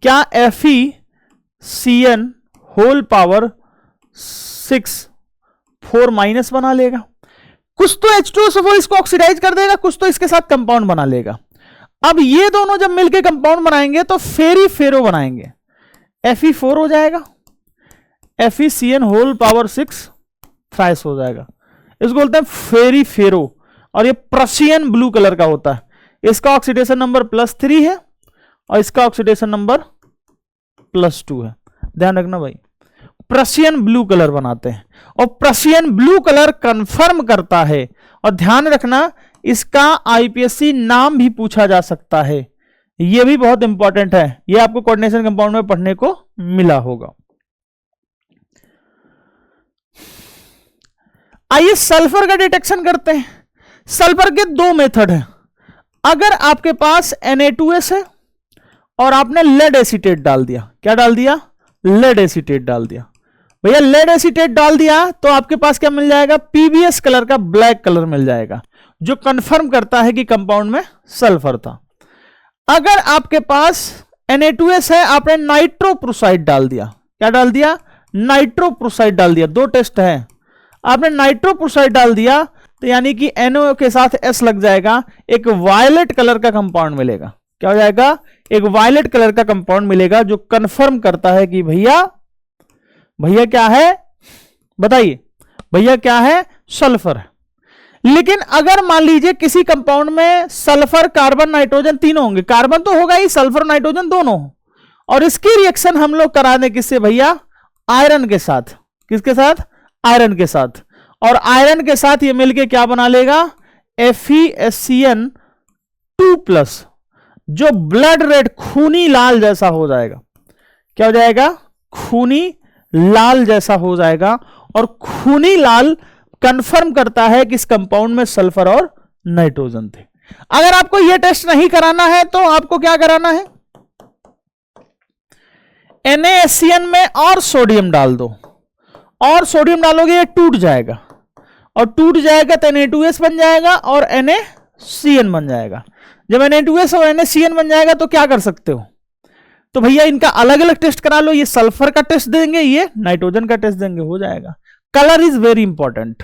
क्या FeCN होल पावर 6 4- बना लेगा। कुछ तो H2SO4 इसको ऑक्सीडाइज कर देगा, कुछ तो इसके साथ कंपाउंड बना लेगा। अब ये दोनों जब मिलके कंपाउंड बनाएंगे तो फेरी फेरो बनाएंगे, Fe4 हो जाएगा, FeCN होल पावर 6 थ्राइस हो जाएगा। इसको बोलते हैं फेरी फेरो, और ये प्रशियन ब्लू कलर का होता है। इसका ऑक्सीडेशन नंबर +3 है और इसका ऑक्सीडेशन नंबर +2 है। ध्यान रखना भाई, प्रशियन ब्लू कलर बनाते हैं, और प्रशियन ब्लू कलर कंफर्म करता है। और ध्यान रखना, इसका आईपीएससी नाम भी पूछा जा सकता है, यह भी बहुत इंपॉर्टेंट है। यह आपको कोऑर्डिनेशन कंपाउंड में पढ़ने को मिला होगा। आइए सल्फर का डिटेक्शन करते हैं। सल्फर के 2 मेथड हैं। अगर आपके पास Na2S है और आपने लेड एसीटेट डाल दिया, क्या डाल दिया, लेड एसीटेट डाल दिया, भैया लेड एसीटेट डाल दिया तो आपके पास क्या मिल जाएगा, PbS कलर का ब्लैक कलर मिल जाएगा, जो कंफर्म करता है कि कंपाउंड में सल्फर था। अगर आपके पास Na2S है, आपने नाइट्रोप्रोसाइड डाल दिया, क्या डाल दिया, नाइट्रोप्रोसाइड डाल दिया। 2 टेस्ट है, आपने नाइट्रोप्रोसाइड डाल दिया तो यानी कि NO के साथ S लग जाएगा, एक वायलेट कलर का कंपाउंड मिलेगा। क्या हो जाएगा, एक वायलेट कलर का कंपाउंड मिलेगा, जो कंफर्म करता है कि भैया क्या है, बताइए भैया क्या है, सल्फर है। लेकिन अगर मान लीजिए किसी कंपाउंड में सल्फर कार्बन नाइट्रोजन तीनों होंगे, कार्बन तो होगा ही, सल्फर नाइट्रोजन दोनों, और इसकी रिएक्शन हम लोग करा दें किससे भैया, आयरन के साथ। किसके साथ, आयरन के साथ। और आयरन के साथ ये मिलके क्या बना लेगा, FeSCN2+, जो ब्लड रेड खूनी लाल जैसा हो जाएगा। क्या हो जाएगा, खूनी लाल जैसा हो जाएगा। और खूनी लाल कंफर्म करता है कि इस कंपाउंड में सल्फर और नाइट्रोजन थे। अगर आपको यह टेस्ट नहीं कराना है तो आपको क्या कराना है, NaSCN में और सोडियम डाल दो, और सोडियम डालोगे ये टूट जाएगा, और टूट जाएगा तो Na2S बन जाएगा और NaCN बन जाएगा। जब Na2S और NaCN बन जाएगा तो क्या कर सकते हो, तो भैया इनका अलग अलग टेस्ट करा लो, ये सल्फर का टेस्ट देंगे, ये नाइट्रोजन का टेस्ट देंगे, हो जाएगा। Colour is very important,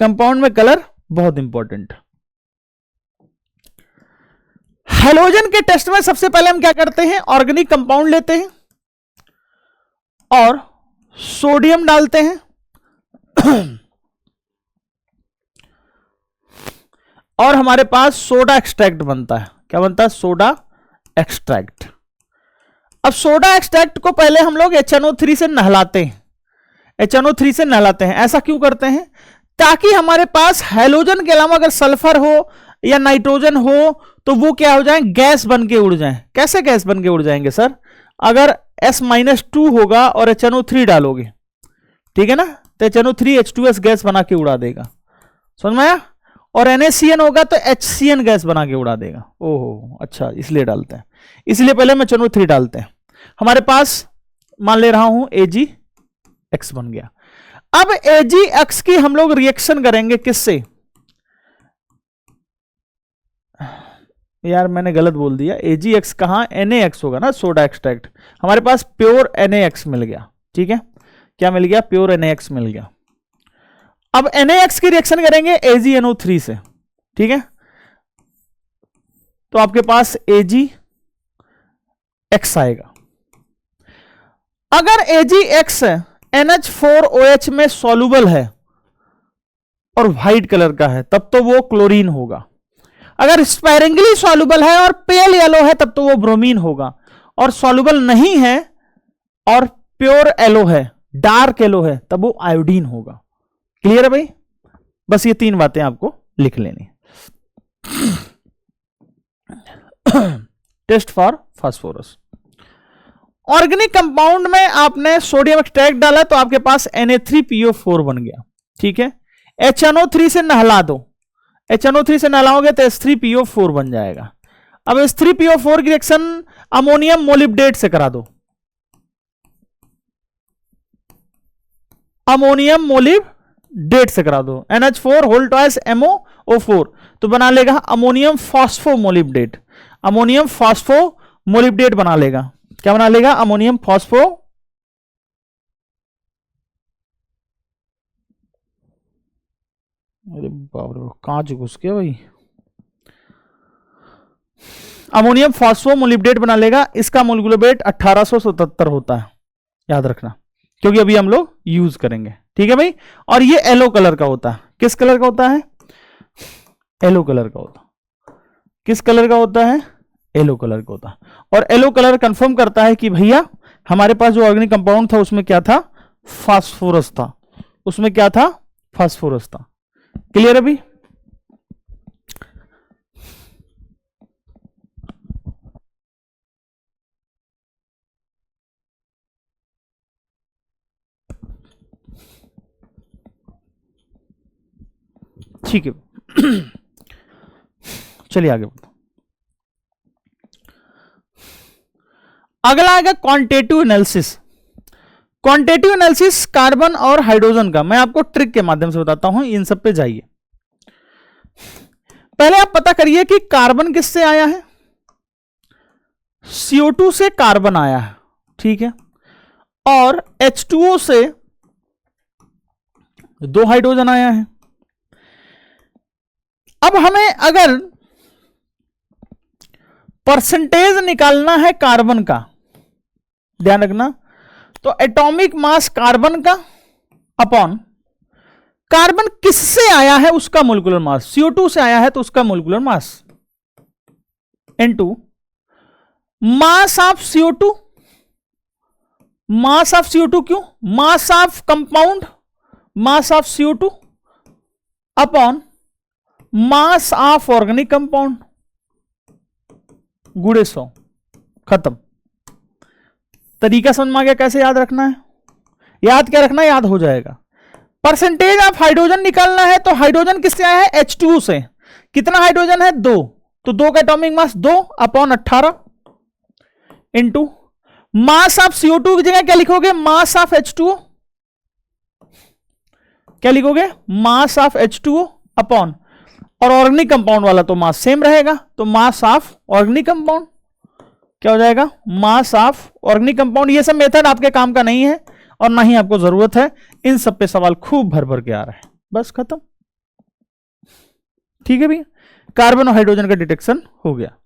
compound में कलर बहुत इंपॉर्टेंट। हैलोजन के टेस्ट में सबसे पहले हम क्या करते हैं, ऑर्गेनिक कंपाउंड लेते हैं और सोडियम डालते हैं और हमारे पास सोडा एक्सट्रैक्ट बनता है। क्या बनता है, सोडा एक्सट्रैक्ट। अब सोडा एक्सट्रैक्ट को पहले हम लोग HNO3 से नहलाते हैं, HNO3 से नहलाते हैं। ऐसा क्यों करते हैं, ताकि हमारे पास हैलोजन के अलावा अगर सल्फर हो या नाइट्रोजन हो तो वो क्या हो जाए, गैस बन के उड़ जाए। कैसे गैस बन के उड़ जाएंगे सर, अगर S-2 होगा और HNO3 डालोगे, ठीक है ना, तो HNO3 H2S गैस बना के उड़ा देगा, समझ में आया। और NaCN होगा तो HCN गैस बना के उड़ा देगा। ओहो अच्छा, इसलिए डालते हैं, इसलिए पहले हम HNO3 डालते हैं। हमारे पास मान ले रहा हूं AgX बन गया। अब AgX की हम लोग रिएक्शन करेंगे किससे, यार मैंने गलत बोल दिया, AgX कहां, NaX होगा ना, सोडा एक्सट्रैक्ट। हमारे पास प्योर NaX मिल गया, ठीक है, क्या मिल गया, प्योर NaX मिल गया। अब NaX की रिएक्शन करेंगे AgNO3 से, ठीक है, तो आपके पास AgX आएगा। अगर AgX NH4OH में सॉल्युबल है और व्हाइट कलर का है तब तो वो क्लोरीन होगा। अगर स्पैरिंगली सॉल्युबल है और पेल येलो है तब तो वो ब्रोमीन होगा। और सॉल्युबल नहीं है और प्योर येलो है, डार्क येलो है, तब वो आयोडीन होगा। क्लियर है भाई, बस ये 3 बातें आपको लिख लेनी। Test for phosphorus. Organic compound में आपने सोडियम एक्सट्रैक्ट डाला तो आपके पास Na3PO4 बन गया, ठीक है। HNO3 से नहला दो, HNO3 से नलाओगे तो H3PO4 बन जाएगा। अब H3PO4 की रिएक्शन अमोनियम मोलिब्डेट से करा दो, अमोनियम मोलिब्डेट से करा दो, NH4 होल ट्वाइस MoO4 तो बना लेगा अमोनियम फॉस्फोमोलिब्डेट, अमोनियम फॉस्फोमोलिब्डेट बना लेगा। क्या बना लेगा? अमोनियम फॉस्फो, अरे बाप रे कांच घुस गया भाई, अमोनियम फॉस्फोमोलिब्डेट बना लेगा। इसका मोलिकुलर वेट 1877 होता है, याद रखना, क्योंकि अभी हम लोग यूज करेंगे। ठीक है भाई। और ये येलो कलर का होता है। किस कलर का होता है? येलो कलर का होता है। किस कलर का होता है? येलो कलर का होता है। और येलो कलर कंफर्म करता है कि भैया हमारे पास जो ऑर्गेनिक कंपाउंड था उसमें क्या था? फास्फोरस था। उसमें क्या था? फास्फोरस था। क्लियर है अभी? ठीक है चलिए आगे बढ़ते। अगला आएगा quantitative analysis. Quantitative analysis carbon और हाइड्रोजन का मैं आपको ट्रिक के माध्यम से बताता हूं, इन सब पे जाइए। पहले आप पता करिए कि कार्बन किससे आया है? CO2 से कार्बन आया है, ठीक है। और H2O से 2 हाइड्रोजन आया है। अब हमें अगर परसेंटेज निकालना है कार्बन का, ध्यान रखना, तो एटॉमिक मास कार्बन का अपॉन कार्बन किससे आया है उसका मोलिकुलर मास, CO2 से आया है तो उसका molecular mass, into mass of CO2, mass of CO2 क्यों? Mass of compound, mass of CO2 upon mass of organic compound, गुणे 100, खत्म। तरीका समझ में आ गया कैसे याद रखना है? याद क्या रखना है? याद हो जाएगा। परसेंटेज ऑफ हाइड्रोजन निकालना है तो हाइड्रोजन किससे आया है? H2O से। कितना हाइड्रोजन है? 2, तो 2 का atomic mass 2 upon 18 into mass of CO2 की जगह क्या लिखोगे? Mass of H2O। क्या लिखोगे? मास ऑफ H2O अपॉन, और ऑर्गेनिक कंपाउंड वाला तो मास सेम रहेगा, तो मास ऑफ ऑर्गेनिक कंपाउंड क्या हो जाएगा? Mass of organic compound. ये सब मेथड आपके काम का नहीं है और ना ही आपको जरूरत है। इन सब पे सवाल खूब भर भर के आ रहा है, बस खत्म। ठीक है भैया, कार्बन और हाइड्रोजन का डिटेक्शन हो गया।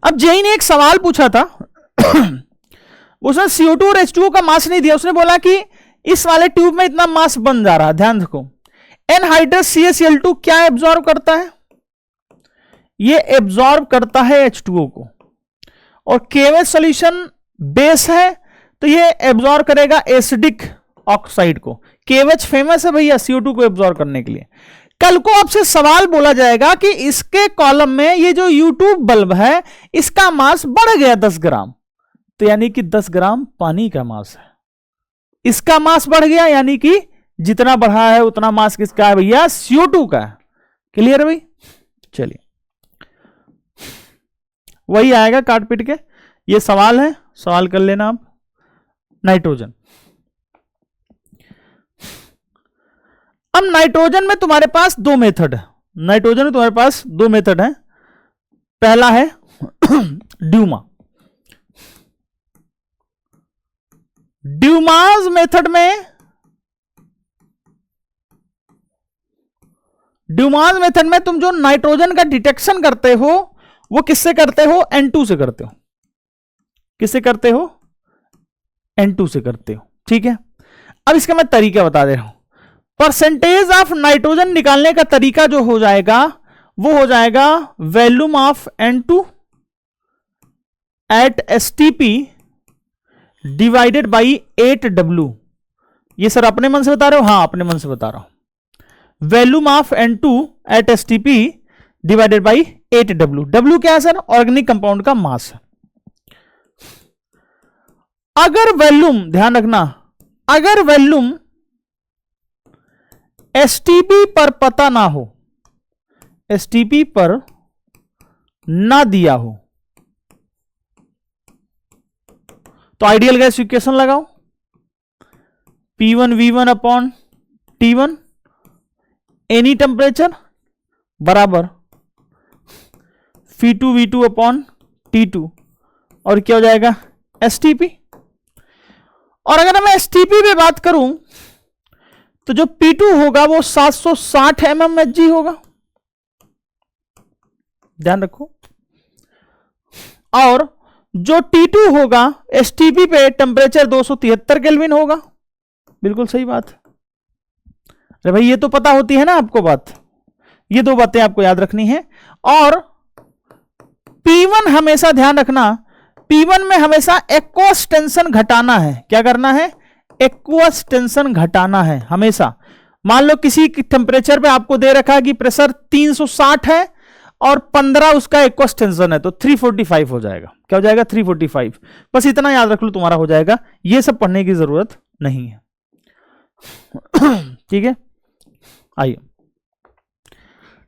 अब जेई ने एक सवाल पूछा था उसने CO2 और H2O का मास नहीं दिया, उसने बोला कि इस वाले ट्यूब में इतना मास बन जा रहा है। ध्यान रखो, एनहाइड्रस CaCl2 क्या एब्जॉर्ब करता है? ये एब्जॉर्ब करता है H2O को, और KOH सॉल्यूशन बेस है तो ये एब्जॉर्ब करेगा एसिडिक ऑक्साइड को। KOH फेमस है भैया CO2 को एब्जॉर्ब करने के लिए। कल को आपसे सवाल बोला जाएगा कि इसके कॉलम में ये जो U2 बल्ब है इसका मास बढ़ गया 10 ग्राम, तो यानी कि 10 ग्राम पानी का मास है। इसका मास बढ़ गया यानी कि जितना बढ़ा है उतना मास किसका है भैया? CO2 का है। क्लियर है भाई? चलिए वही आएगा काट पीट के। ये सवाल है, सवाल कर लेना आप। नाइट्रोजन, अब नाइट्रोजन में तुम्हारे पास 2 मेथड है। नाइट्रोजन में तुम्हारे पास 2 मेथड है। पहला है ड्यूमा। ड्यूमास मेथड में, ड्यूमास मेथड में तुम जो नाइट्रोजन का डिटेक्शन करते हो वो किससे करते हो? N2 से करते हो। किससे करते हो? N2 से करते हो। ठीक है, अब इसका मैं तरीका बता दे रहा हूं। परसेंटेज ऑफ नाइट्रोजन निकालने का तरीका जो हो जाएगा वो हो जाएगा volume of N2 at STP divided by 8W। ये सर अपने मन से बता रहे हो? हाँ अपने मन से बता रहा हूं। Volume of N2 at STP divided by 8W। W क्या है सर? ऑर्गेनिक कंपाउंड का मास है। अगर वॉल्यूम, ध्यान रखना, अगर वॉल्यूम एसटीपी पर पता ना हो, एसटीपी पर ना दिया हो, तो आइडियल गैस इक्वेशन लगाओ, P1V1 upon T1 any temperature बराबर P2V2 अपॉन T2, और क्या हो जाएगा एसटीपी। और अगर मैं एसटीपी पे बात करूं तो जो P2 होगा वो 760 mmHg होगा, ध्यान रखो। और जो T2 होगा एसटीपी पे टेम्परेचर 273 केल्विन होगा। बिल्कुल सही बात। अरे भाई ये तो पता होती है ना आपको बात, ये दो बातें आपको याद रखनी है। और P1 हमेशा ध्यान रखना, P1 में हमेशा एक्वस टेंशन घटाना है। क्या करना है? एक्वस टेंशन घटाना है हमेशा। मान लो किसी टेम्परेचर पे आपको दे रखा है कि प्रेशर 360 है और 15 उसका एक्वस टेंशन है, तो 345 हो जाएगा। क्या हो जाएगा? 345। बस इतना याद रख लो, तुम्हारा हो जाएगा। ये सब पढ़ने की जरूरत नहीं है। ठीक है, आइए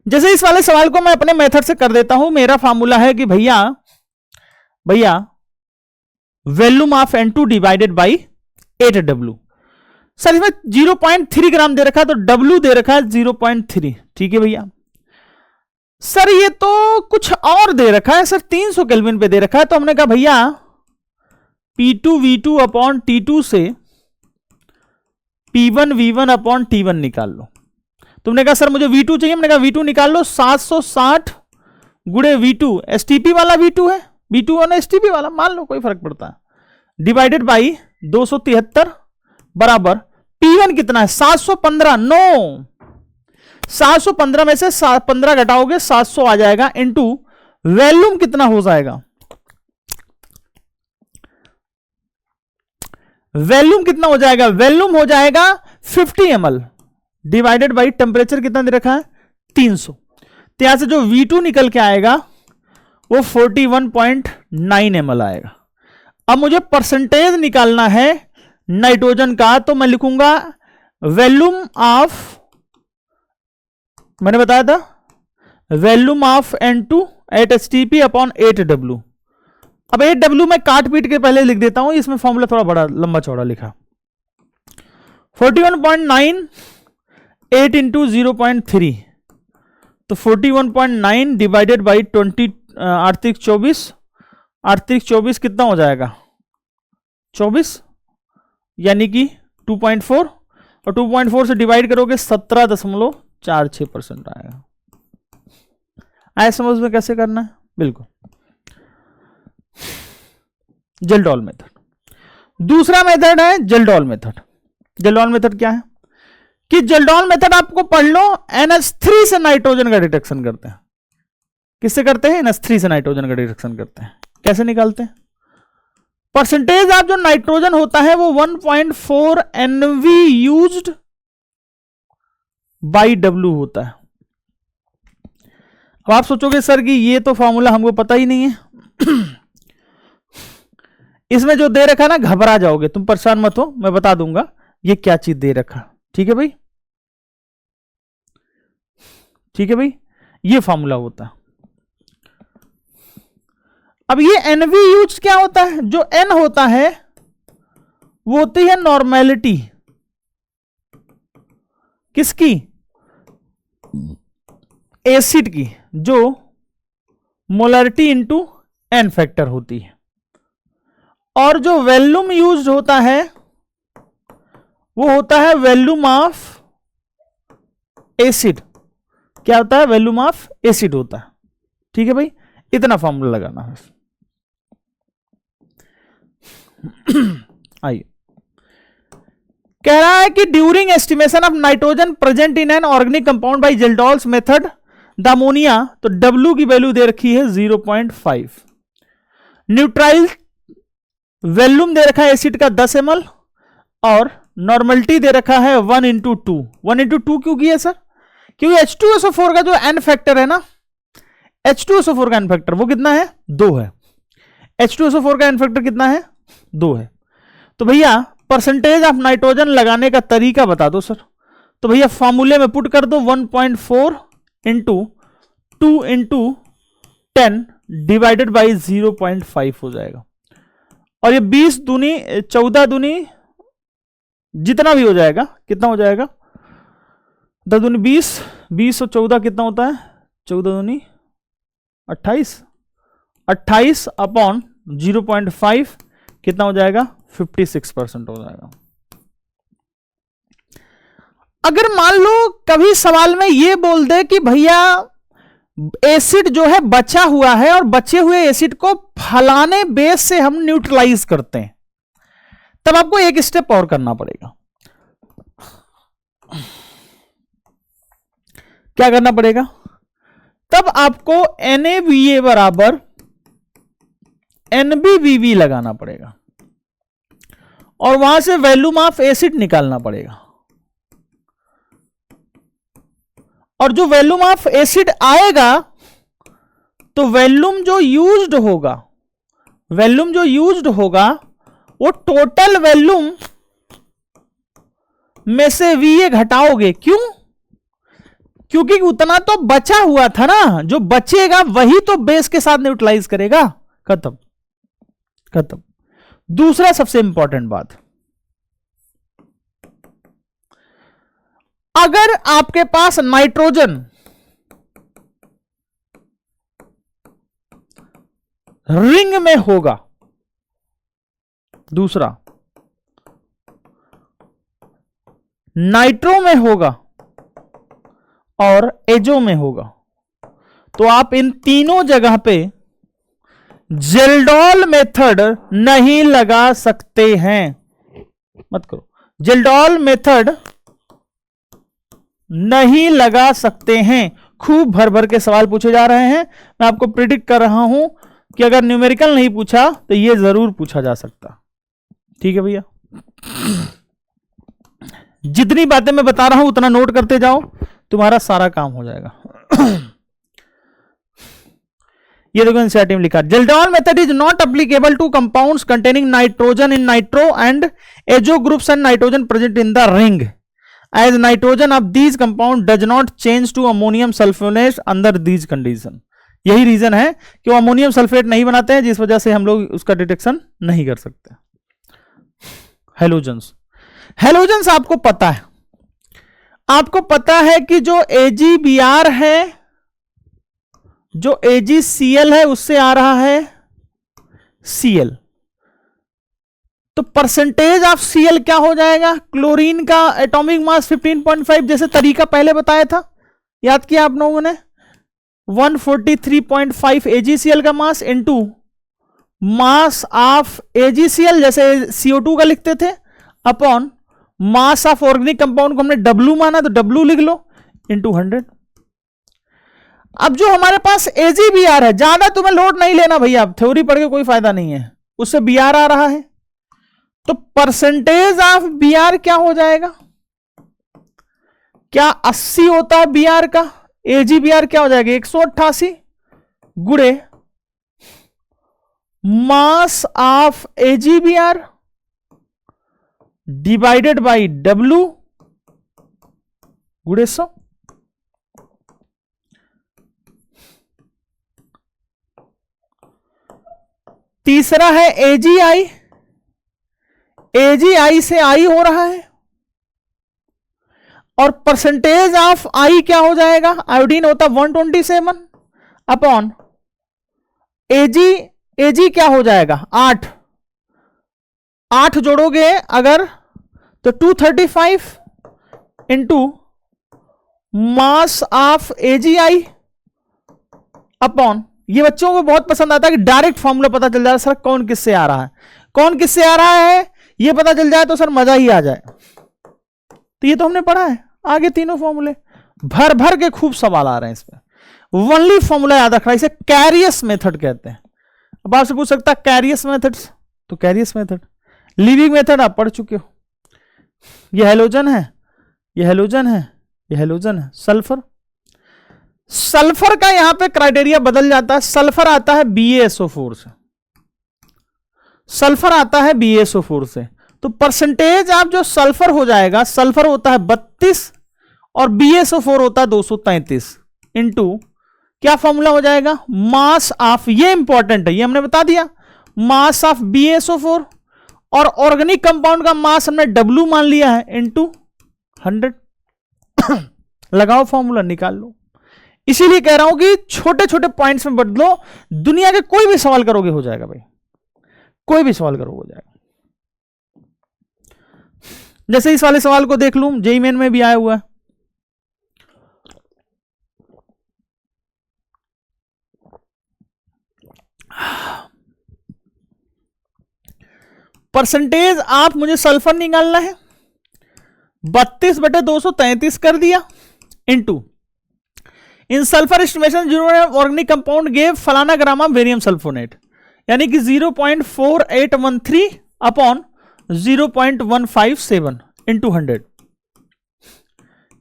जैसे इस वाले सवाल को मैं अपने मेथड से कर देता हूं। मेरा फार्मूला है कि भैया volume of N2 divided by 8W। Sir इसमें 0.3 ग्राम दे रखा है, तो W दे रखा है 0.3। ठीक है भैया। सर ये तो कुछ और दे रखा है, सर 300 केल्विन पे दे रखा है। तो हमने कहा भैया P2V2 अपॉन T2 से P1V1 अपॉन T1 निकाल लो। तुमने कहा सर मुझे V2 चाहिए, हमने कहा V2 निकाल लो। 760 गुणे V2, एसटीपी वाला V2 है, V2 और एसटीपी वाला मान लो, कोई फर्क पड़ता है, डिवाइडेड बाई 273 बराबर P1 कितना है? 715। नो, 715 में से 15 घटाओगे 700 आ जाएगा, इनटू वॉल्यूम कितना हो जाएगा? वॉल्यूम कितना हो जाएगा? वॉल्यूम हो जाएगा 50 ml डिवाइडेड बाई टेम्परेचर कितना दे रखा है? 300। तो यहां से जो V2 निकल के आएगा वो 41.9 ml आएगा। अब मुझे परसेंटेज निकालना है नाइट्रोजन का, तो मैं लिखूंगा वॉल्यूम ऑफ, मैंने बताया था volume of N2 at STP upon 8W। अब 8W में काट पीट के पहले लिख देता हूं, इसमें फॉर्मूला थोड़ा बड़ा लंबा चौड़ा लिखा। 41.9 8 इंटू 0.3, तो 41.9 डिवाइडेड बाई 20 8 24, 8 24 कितना हो जाएगा? 24, यानी कि 2.4, और 2.4 से डिवाइड करोगे 17.46% आएगा। आए समझ में कैसे करना है? बिल्कुल, जेल्डॉल मेथड। दूसरा मेथड है जेल्डॉल मेथड। जेल्डॉल मेथड क्या है कि जेल्डॉल मेथड आपको पढ़ लो, NH3 से नाइट्रोजन का डिटेक्शन करते हैं। किससे करते हैं? NH3 से नाइट्रोजन का डिटेक्शन करते हैं। कैसे निकालते हैं? परसेंटेज ऑफ जो नाइट्रोजन होता है वो 1.4 NV यूज्ड बाई W होता है। अब आप सोचोगे सर कि ये तो फॉर्मूला हमको पता ही नहीं है। इसमें जो दे रखा ना, घबरा जाओगे तुम, परेशान मत हो, मैं बता दूंगा ये क्या चीज दे रखा। ठीक है भाई, ठीक है भाई, ये फॉर्मूला होता है। अब ये NV यूज क्या होता है? जो N होता है वो होती है नॉर्मेलिटी किसकी? एसिड की, जो मोलरिटी इंटू N फैक्टर होती है। और जो वॉल्यूम यूज्ड होता है वो होता है वॉल्यूम ऑफ एसिड। क्या होता है? वॉल्यूम ऑफ एसिड होता है। ठीक है भाई, इतना फॉर्मूला लगाना है। आइए, कह रहा है कि during estimation of nitrogen present in an organic compound by Kjeldahl's method the ammonia, तो W की वैल्यू दे रखी है 0.5। न्यूट्राइल वॉल्यूम दे रखा है एसिड का 10 ml, और नॉर्मलिटी दे रखा है 1 इंटू 2। 1 इंटू 2 क्यों किया सर? क्योंकि H2SO4 का जो N फैक्टर है ना, H2SO4 का N फैक्टर वो कितना है? 2 है। H2SO4 का N फैक्टर कितना है? 2 है। तो भैया परसेंटेज ऑफ नाइट्रोजन लगाने का तरीका बता दो सर। तो भैया फॉर्मूले में पुट कर दो 1.4 इंटू 2 इंटू 10 डिवाइडेड बाई 0.5 हो जाएगा। और ये 20 दूनी 14 दूनी जितना भी हो जाएगा, कितना हो जाएगा, 10 दूनी 20, 20 और 14 कितना होता है, 14 दूनी 28, 28 अपॉन 0.5 कितना हो जाएगा, 56% हो जाएगा। अगर मान लो कभी सवाल में ये बोल दे कि भैया एसिड जो है बचा हुआ है और बचे हुए एसिड को फलाने बेस से हम न्यूट्रलाइज करते हैं, तब आपको एक स्टेप और करना पड़ेगा। क्या करना पड़ेगा, तब आपको NaVa बराबर NbVb लगाना पड़ेगा और वहां से वॉल्यूम ऑफ एसिड निकालना पड़ेगा। और जो वॉल्यूम ऑफ एसिड आएगा तो वॉल्यूम जो यूज्ड होगा वो टोटल वॉल्यूम में से VA घटाओगे। क्यों? क्योंकि उतना तो बचा हुआ था ना, जो बचेगा वही तो बेस के साथ न्यूट्रलाइज करेगा। खत्म खत्म। दूसरा सबसे इंपॉर्टेंट बात, अगर आपके पास नाइट्रोजन रिंग में होगा, दूसरा नाइट्रो में होगा और एजो में होगा, तो आप इन तीनों जगह पे जेल्डॉल मेथड नहीं लगा सकते हैं। मत करो, जेल्डॉल मेथड नहीं लगा सकते हैं। खूब भर भर के सवाल पूछे जा रहे हैं। मैं आपको प्रिडिक्ट कर रहा हूं कि अगर न्यूमेरिकल नहीं पूछा तो यह जरूर पूछा जा सकता। ठीक है भैया, जितनी बातें मैं बता रहा हूं उतना नोट करते जाओ, तुम्हारा सारा काम हो जाएगा। ये देखो एनसीईआरटी में लिखा, Kjeldahl method is not applicable to compounds containing nitrogen in nitro and azo groups and nitrogen present in the ring, as nitrogen of these compound does not change to ammonium sulfonate under these condition। यही reason है कि वो ammonium sulphate नहीं बनाते हैं, जिस वजह से हम लोग उसका डिटेक्शन नहीं कर सकते। हेलोजेंस, हेलोजेंस आपको पता है, आपको पता है कि जो AgBr है, जो AgCl है, उससे आ रहा है Cl, तो परसेंटेज ऑफ Cl क्या हो जाएगा, क्लोरीन का एटॉमिक मास 15.5, जैसे तरीका पहले बताया था, याद किया आप लोगों ने, 143.5 AgCl का mass into mass of AgCl, जैसे CO2 का लिखते थे, upon mass of organic compound को हमने W माना तो W लिख लो इनटू 100। अब जो हमारे पास AgBr है, ज्यादा तुम्हें लोड नहीं लेना भैया, अब थ्योरी पढ़ के कोई फायदा नहीं है, उससे Br आ रहा है, तो परसेंटेज ऑफ Br क्या हो जाएगा, क्या 80 होता है Br का, AgBr क्या हो जाएगा 188 गुणे mass of AgBr divided by W गुणे 100। तीसरा है AgI, AgI से I हो रहा है, और परसेंटेज ऑफ I क्या हो जाएगा, आयोडीन होता 127 अपॉन Ag क्या हो जाएगा 8, 8 जोड़ोगे अगर तो 235 into mass of AgI upon, ये बच्चों को बहुत पसंद आता है कि डायरेक्ट फॉर्मूला पता चल जाए, सर कौन किससे आ रहा है, कौन किससे आ रहा है ये पता चल जाए तो सर मजा ही आ जाए। तो ये तो हमने पढ़ा है, आगे तीनों फॉर्मूले भर भर के खूब सवाल आ रहे हैं इसमें, वनली फॉर्मूला याद रखना, इसे कैरियस मेथड कहते हैं। अब आपसे पूछ सकता है कैरियस मेथड्स, तो कैरियस मेथड, लीविंग मेथड आप पढ़ चुके हो, ये हेलोजन है, ये हेलोजन है, ये हेलोजन है, सल्फर, सल्फर का यहां पे क्राइटेरिया बदल जाता है, सल्फर आता है BaSO4 से, सल्फर आता है BaSO4 से, तो परसेंटेज आप जो सल्फर हो जाएगा, सल्फर होता है 32 और BSO4 होता है 233 इंटू क्या फॉर्मूला हो जाएगा, मास ऑफ, ये इंपॉर्टेंट है, ये हमने बता दिया, मास ऑफ BSO4 और ऑर्गेनिक कंपाउंड का मास हमने W मान लिया है इंटू 100। लगाओ फॉर्मूला, निकाल लो। इसीलिए कह रहा हूं कि छोटे छोटे पॉइंट्स में बदलो, दुनिया के कोई भी सवाल करोगे हो जाएगा भाई, कोई भी सवाल करोगे हो जाएगा। जैसे इस वाले सवाल को देख लूं, जेईई मेन में भी आया हुआ है, परसेंटेज आप मुझे सल्फर निकालना है, 32/233 कर दिया into in sulphur estimation organic compound gave फलाना ग्राम ऑफ बेरियम सल्फोनेट, यानी कि 0.4813 अपॉन 0.157 इंटू 100।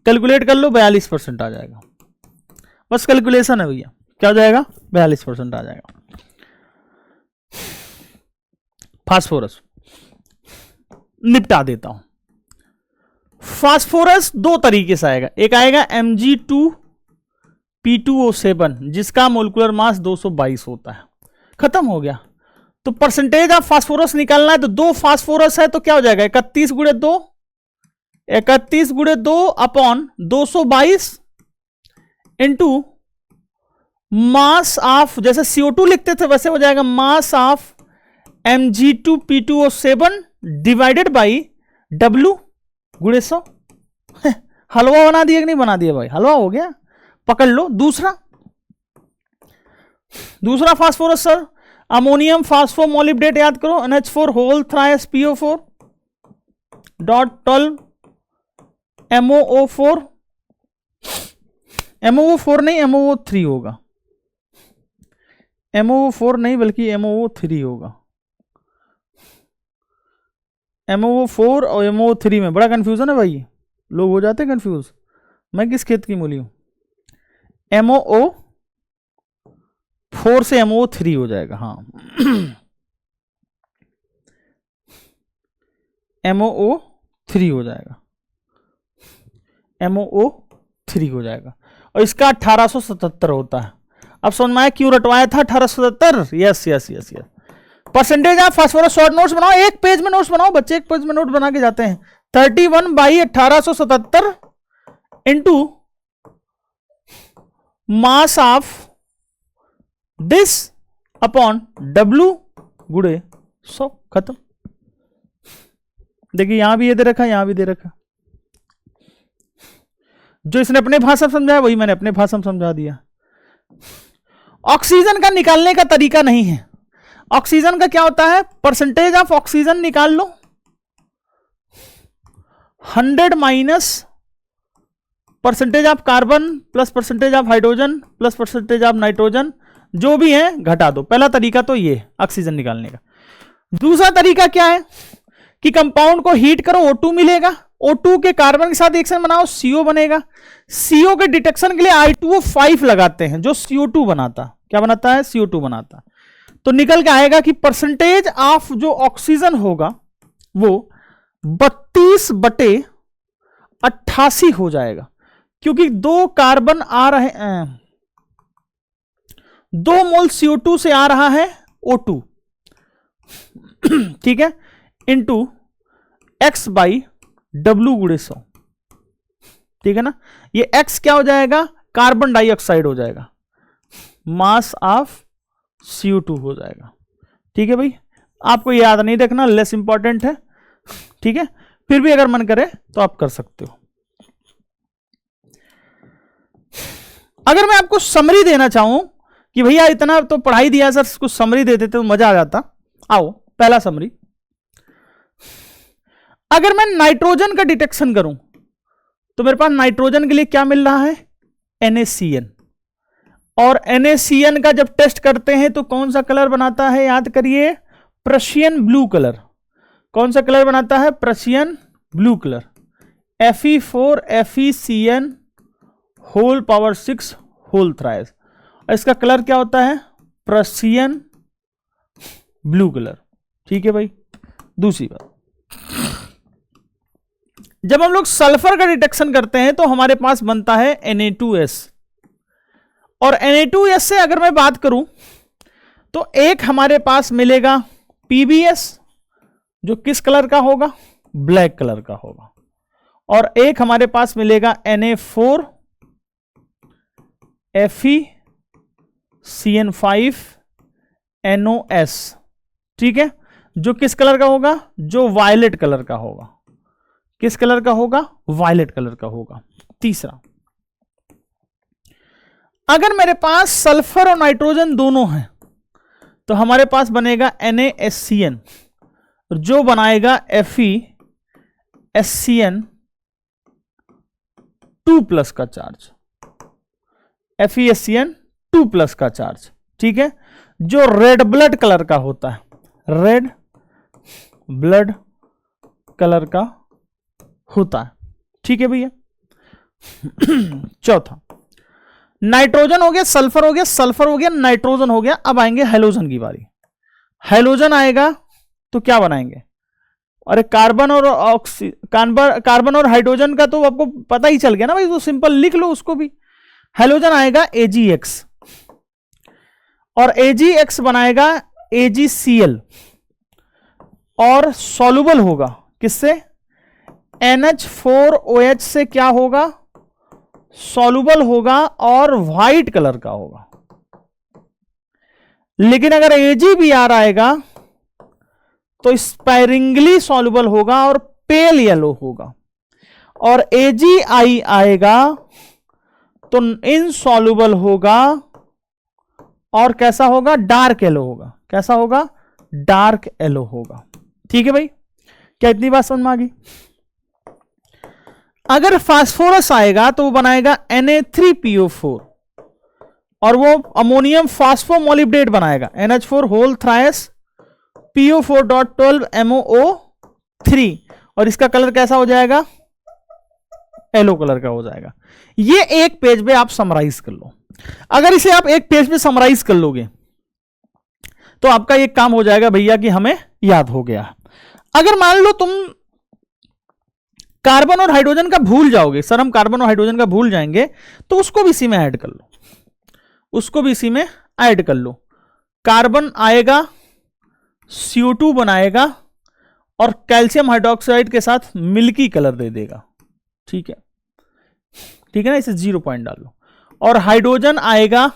कैलकुलेट कर लो, 42% आ जाएगा। बस कैलकुलेशन है भैया, क्या हो जाएगा, 42% आ जाएगा। फास्फोरस निपटा देता हूं। फास्फोरस दो तरीके से आएगा, एक आएगा Mg2P2O7 जिसका मोलिकुलर मास 222 होता है, खत्म हो गया। तो परसेंटेज ऑफ फास्फोरस निकालना है, तो दो फास्फोरस है तो क्या हो जाएगा, 31 गुणे 2 अपॉन 222 इंटू मास ऑफ, जैसे CO2 लिखते थे वैसे हो जाएगा mass of Mg2P2O7 divided by W गुणे 100। हलवा बना दिया कि नहीं बना दिया भाई, हलवा हो गया। पकड़ लो दूसरा फास्फोरस सर, अमोनियम फास्फोमोलिब्डेट याद करो, NH4 whole thrice PO4 dot 12 MOO4, MOO4 नहीं MOO3 होगा, MOO4 नहीं बल्कि MOO3 होगा। MOO4 और MOO3 में बड़ा कंफ्यूजन है भाई, लोग हो जाते हैं कंफ्यूज। मैं किस खेत की मूली हूं, MOO4 से MOO3 हो जाएगा, हाँ MOO3 हो जाएगा, MOO3 हो जाएगा। और इसका 1877 होता है। अब समझ में आया क्यों रटवाया था 1877। Yes yes yes yes. Percentage of phosphorus short notes बनाओ, एक पेज में नोट्स बनाओ, बच्चे एक पेज में नोट बना के जाते हैं। 31/1877 into mass of this upon W गुणे 100, खत्म। देखिए यहां भी ये दे रखा, यहां भी दे रखा। जो इसने अपने भाषा में समझाया वही मैंने अपने भाषा में समझा दिया। ऑक्सीजन का निकालने का तरीका नहीं है। ऑक्सीजन का क्या होता है, परसेंटेज ऑफ ऑक्सीजन निकाल लो, 100 minus percentage of carbon plus percentage of hydrogen plus percentage of nitrogen, जो भी है घटा दो। पहला तरीका तो ये ऑक्सीजन निकालने का। दूसरा तरीका क्या है कि कंपाउंड को हीट करो, O2 मिलेगा, O2 के कार्बन के साथ रिएक्शन बनाओ, CO बनेगा। CO के डिटेक्शन के लिए I2O5 लगाते हैं, जो CO2 बनाता, क्या बनाता है, CO2 बनाता। तो निकल के आएगा कि परसेंटेज ऑफ जो ऑक्सीजन होगा वो 32/88 हो जाएगा, क्योंकि 2 कार्बन आ रहे हैं, 2 मोल CO2 से आ रहा है O2, ठीक है, इंटू X बाई W गुणे 100, ठीक है ना। ये X क्या हो जाएगा, कार्बन डाइऑक्साइड हो जाएगा, मास ऑफ CO2 हो जाएगा। ठीक है भाई, आपको याद नहीं रखना, लेस इंपॉर्टेंट है, ठीक है। फिर भी अगर मन करे तो आप कर सकते हो। अगर मैं आपको समरी देना चाहूं कि भैया इतना तो पढ़ाई दिया सर, कुछ समरी दे देते तो मजा आ जाता। आओ पहला समरी, अगर मैं नाइट्रोजन का डिटेक्शन करूं तो मेरे पास नाइट्रोजन के लिए क्या मिल रहा है, NaCN। और NaCN का जब टेस्ट करते हैं तो कौन सा कलर बनाता है, याद करिए, प्रशियन ब्लू कलर। कौन सा कलर बनाता है, Prussian blue colour. Fe4 FeCN whole power 6 whole thrice, इसका कलर क्या होता है, प्रशियन ब्लू कलर। ठीक है भाई। दूसरी बात, जब हम लोग सल्फर का डिटेक्शन करते हैं तो हमारे पास बनता है Na2S, और Na2S से अगर मैं बात करूं तो एक हमारे पास मिलेगा PbS जो किस कलर का होगा, ब्लैक कलर का होगा, और एक हमारे पास मिलेगा Na4 FeCN5NOS, ठीक है, जो किस कलर का होगा, जो वायलेट कलर का होगा। किस कलर का होगा, वायलेट कलर का होगा। तीसरा, अगर मेरे पास सल्फर और नाइट्रोजन दोनों हैं तो हमारे पास बनेगा NaSCN जो बनाएगा FeSCN2+ का चार्ज, FeSCN2+ का चार्ज, ठीक है, जो रेड ब्लड कलर का होता है, रेड ब्लड कलर का होता है, ठीक है भैया। चौथा, नाइट्रोजन हो गया, सल्फर हो गया, सल्फर हो गया, नाइट्रोजन हो गया। अब आएंगे हेलोजन की बारी। हेलोजन आएगा तो क्या बनाएंगे, अरे कार्बन और हाइड्रोजन का तो आपको पता ही चल गया ना भाई, तो सिंपल लिख लो उसको भी। हेलोजन आएगा AgX, और AgX बनाएगा AgCl, और सॉल्युबल होगा किससे, NH4OH से क्या होगा, सॉल्युबल होगा और व्हाइट कलर का होगा। लेकिन अगर AgBr आएगा तो स्पायरिंगली सॉल्युबल होगा और पेल येलो होगा, और AgI आएगा तो इनसॉल्युबल होगा और कैसा होगा, डार्क येलो होगा। कैसा होगा, डार्क येलो होगा, ठीक है भाई। क्या इतनी बात समझ में आ गई। अगर फास्फोरस आएगा तो वो बनाएगा Na3PO4, और वो अमोनियम फास्फोमोलिब्डेट बनाएगा, NH4 whole thrice PO4.12 MOO3, और इसका कलर कैसा हो जाएगा, येलो कलर का हो जाएगा। ये एक पेज पे आप समराइज कर लो। अगर इसे आप एक पेज पे समराइज कर लोगे तो आपका एक काम हो जाएगा भैया कि हमें याद हो गया। अगर मान लो तुम कार्बन और हाइड्रोजन का भूल जाओगे, सर हम कार्बन और हाइड्रोजन का भूल जाएंगे, तो उसको भी इसी में ऐड कर लो, उसको भी इसी में ऐड कर लो। कार्बन आएगा, CO2 बनाएगा और कैल्शियम हाइड्रोक्साइड के साथ मिल्की कलर दे देगा, ठीक है, ठीक है ना, इसे 0 पॉइंट डाल लो। और हाइड्रोजन आएगा,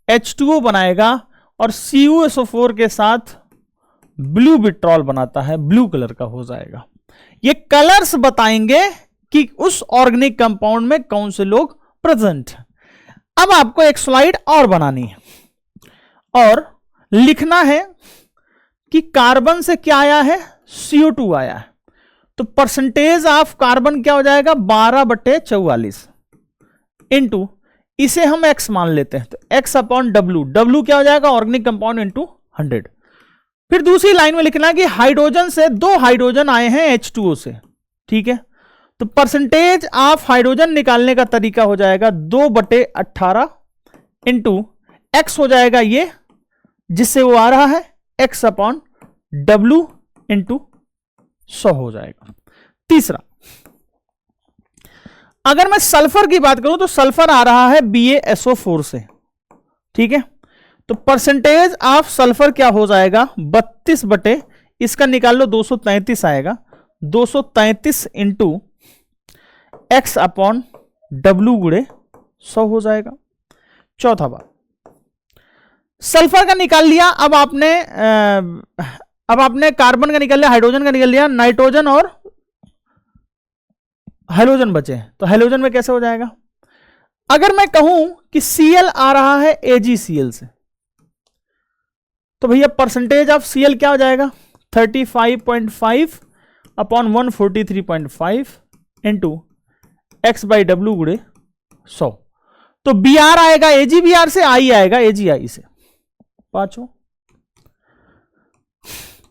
H2O बनाएगा और CuSO4 के साथ ब्लू विट्रॉल बनाता है, ब्लू कलर का हो जाएगा। ये कलर्स बताएंगे कि उस ऑर्गेनिक कंपाउंड में कौन से लोग प्रेजेंट हैं। अब आपको एक स्लाइड और बनानी है और लिखना है कि कार्बन से क्या आया है, CO2 आया है, तो परसेंटेज ऑफ कार्बन क्या हो जाएगा, 12/44 इंटू, इसे हम x मान लेते हैं, तो x/W, W क्या हो जाएगा, ऑर्गेनिक कंपाउंड इंटू 100। फिर दूसरी लाइन में लिखना है कि हाइड्रोजन से 2 हाइड्रोजन आए हैं H2O से, ठीक है, तो परसेंटेज ऑफ हाइड्रोजन निकालने का तरीका हो जाएगा 2/18 इंटू x हो जाएगा ये, जिससे वो आ रहा है x/W इंटू 100 हो जाएगा। तीसरा, अगर मैं सल्फर की बात करूं तो सल्फर आ रहा है BaSO4 से, ठीक है, तो परसेंटेज ऑफ सल्फर क्या हो जाएगा, 32 इसका निकाल लो 233 आएगा, 233 इंटू x/W गुणे 100 हो जाएगा। चौथा बात, सल्फर का निकाल लिया, अब आपने कार्बन का निकाल लिया, हाइड्रोजन का निकाल लिया, नाइट्रोजन और हेलोजन बचे, तो हेलोजन में कैसे हो जाएगा। अगर मैं कहूं कि Cl आ रहा है AgCl से, तो भैया परसेंटेज ऑफ Cl क्या हो जाएगा, 35.5 अपॉन 143.5 इंटू x/W गुणे 100, तो Br आएगा AgBr से, I आएगा AgI से। पांचों,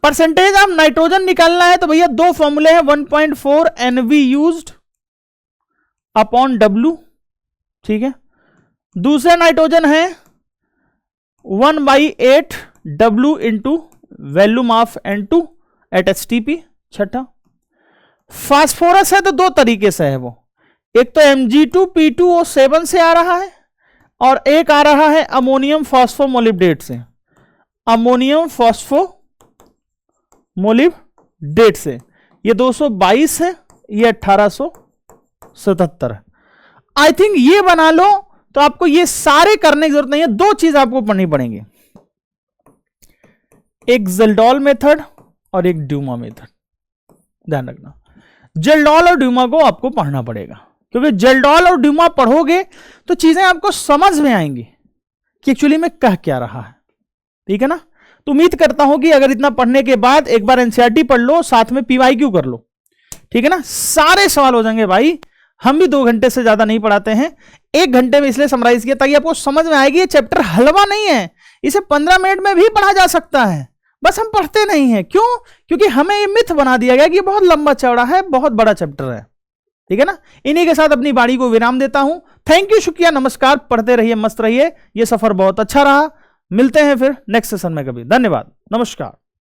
परसेंटेज ऑफ नाइट्रोजन निकालना है तो भैया दो फॉर्मूले हैं, 1.4 NV यूज्ड अपॉन W, ठीक है, दूसरा नाइट्रोजन है 1/8 W into volume of N2 at HTP। छठा, फास्फोरस है तो दो तरीके से है वो, एक तो Mg2P2O7 से आ रहा है और एक आ रहा है अमोनियम फॉस्फोमोलिब्डेट से, अमोनियम फॉस्फोमोलिब्डेट से। ये 222 है, ये 1877 है। आई थिंक ये बना लो तो आपको ये सारे करने की जरूरत नहीं है, दो चीज आपको पढ़नी पड़ेंगी, एक जेल्डॉल मेथड और एक ड्यूमा मेथड। ध्यान रखना, जेल्डॉल और ड्यूमा को आपको पढ़ना पड़ेगा, क्योंकि जेल्डॉल और ड्यूमा पढ़ोगे तो चीजें आपको समझ में आएंगी कि एक्चुअली में कह क्या रहा है। ठीक है ना? तो उम्मीद करता हूं कि अगर इतना पढ़ने के बाद एक बार एनसीईआरटी पढ़ लो, साथ में पीवाईक्यू कर लो। ठीक है ना? सारे सवाल हो जाएंगे भाई। हम भी 2 घंटे से ज्यादा नहीं पढ़ाते हैं, 1 घंटे में इसलिए समराइज किया ताकि आपको समझ में आएगी ये चैप्टर हलवा नहीं है, इसे 15 मिनट में भी पढ़ा जा सकता है, बस हम पढ़ते नहीं हैं। क्यों? क्योंकि हमें ये मिथ बना दिया गया कि ये बहुत लंबा चौड़ा है, बहुत बड़ा चैप्टर है। ठीक है ना? इन्हीं के साथ अपनी वाणी को विराम देता हूं। थैंक यू, शुक्रिया, नमस्कार। पढ़ते रहिए, मस्त रहिए। ये सफर बहुत अच्छा रहा। मिलते हैं फिर नेक्स्ट सेशन में कभी। धन्यवाद, नमस्कार।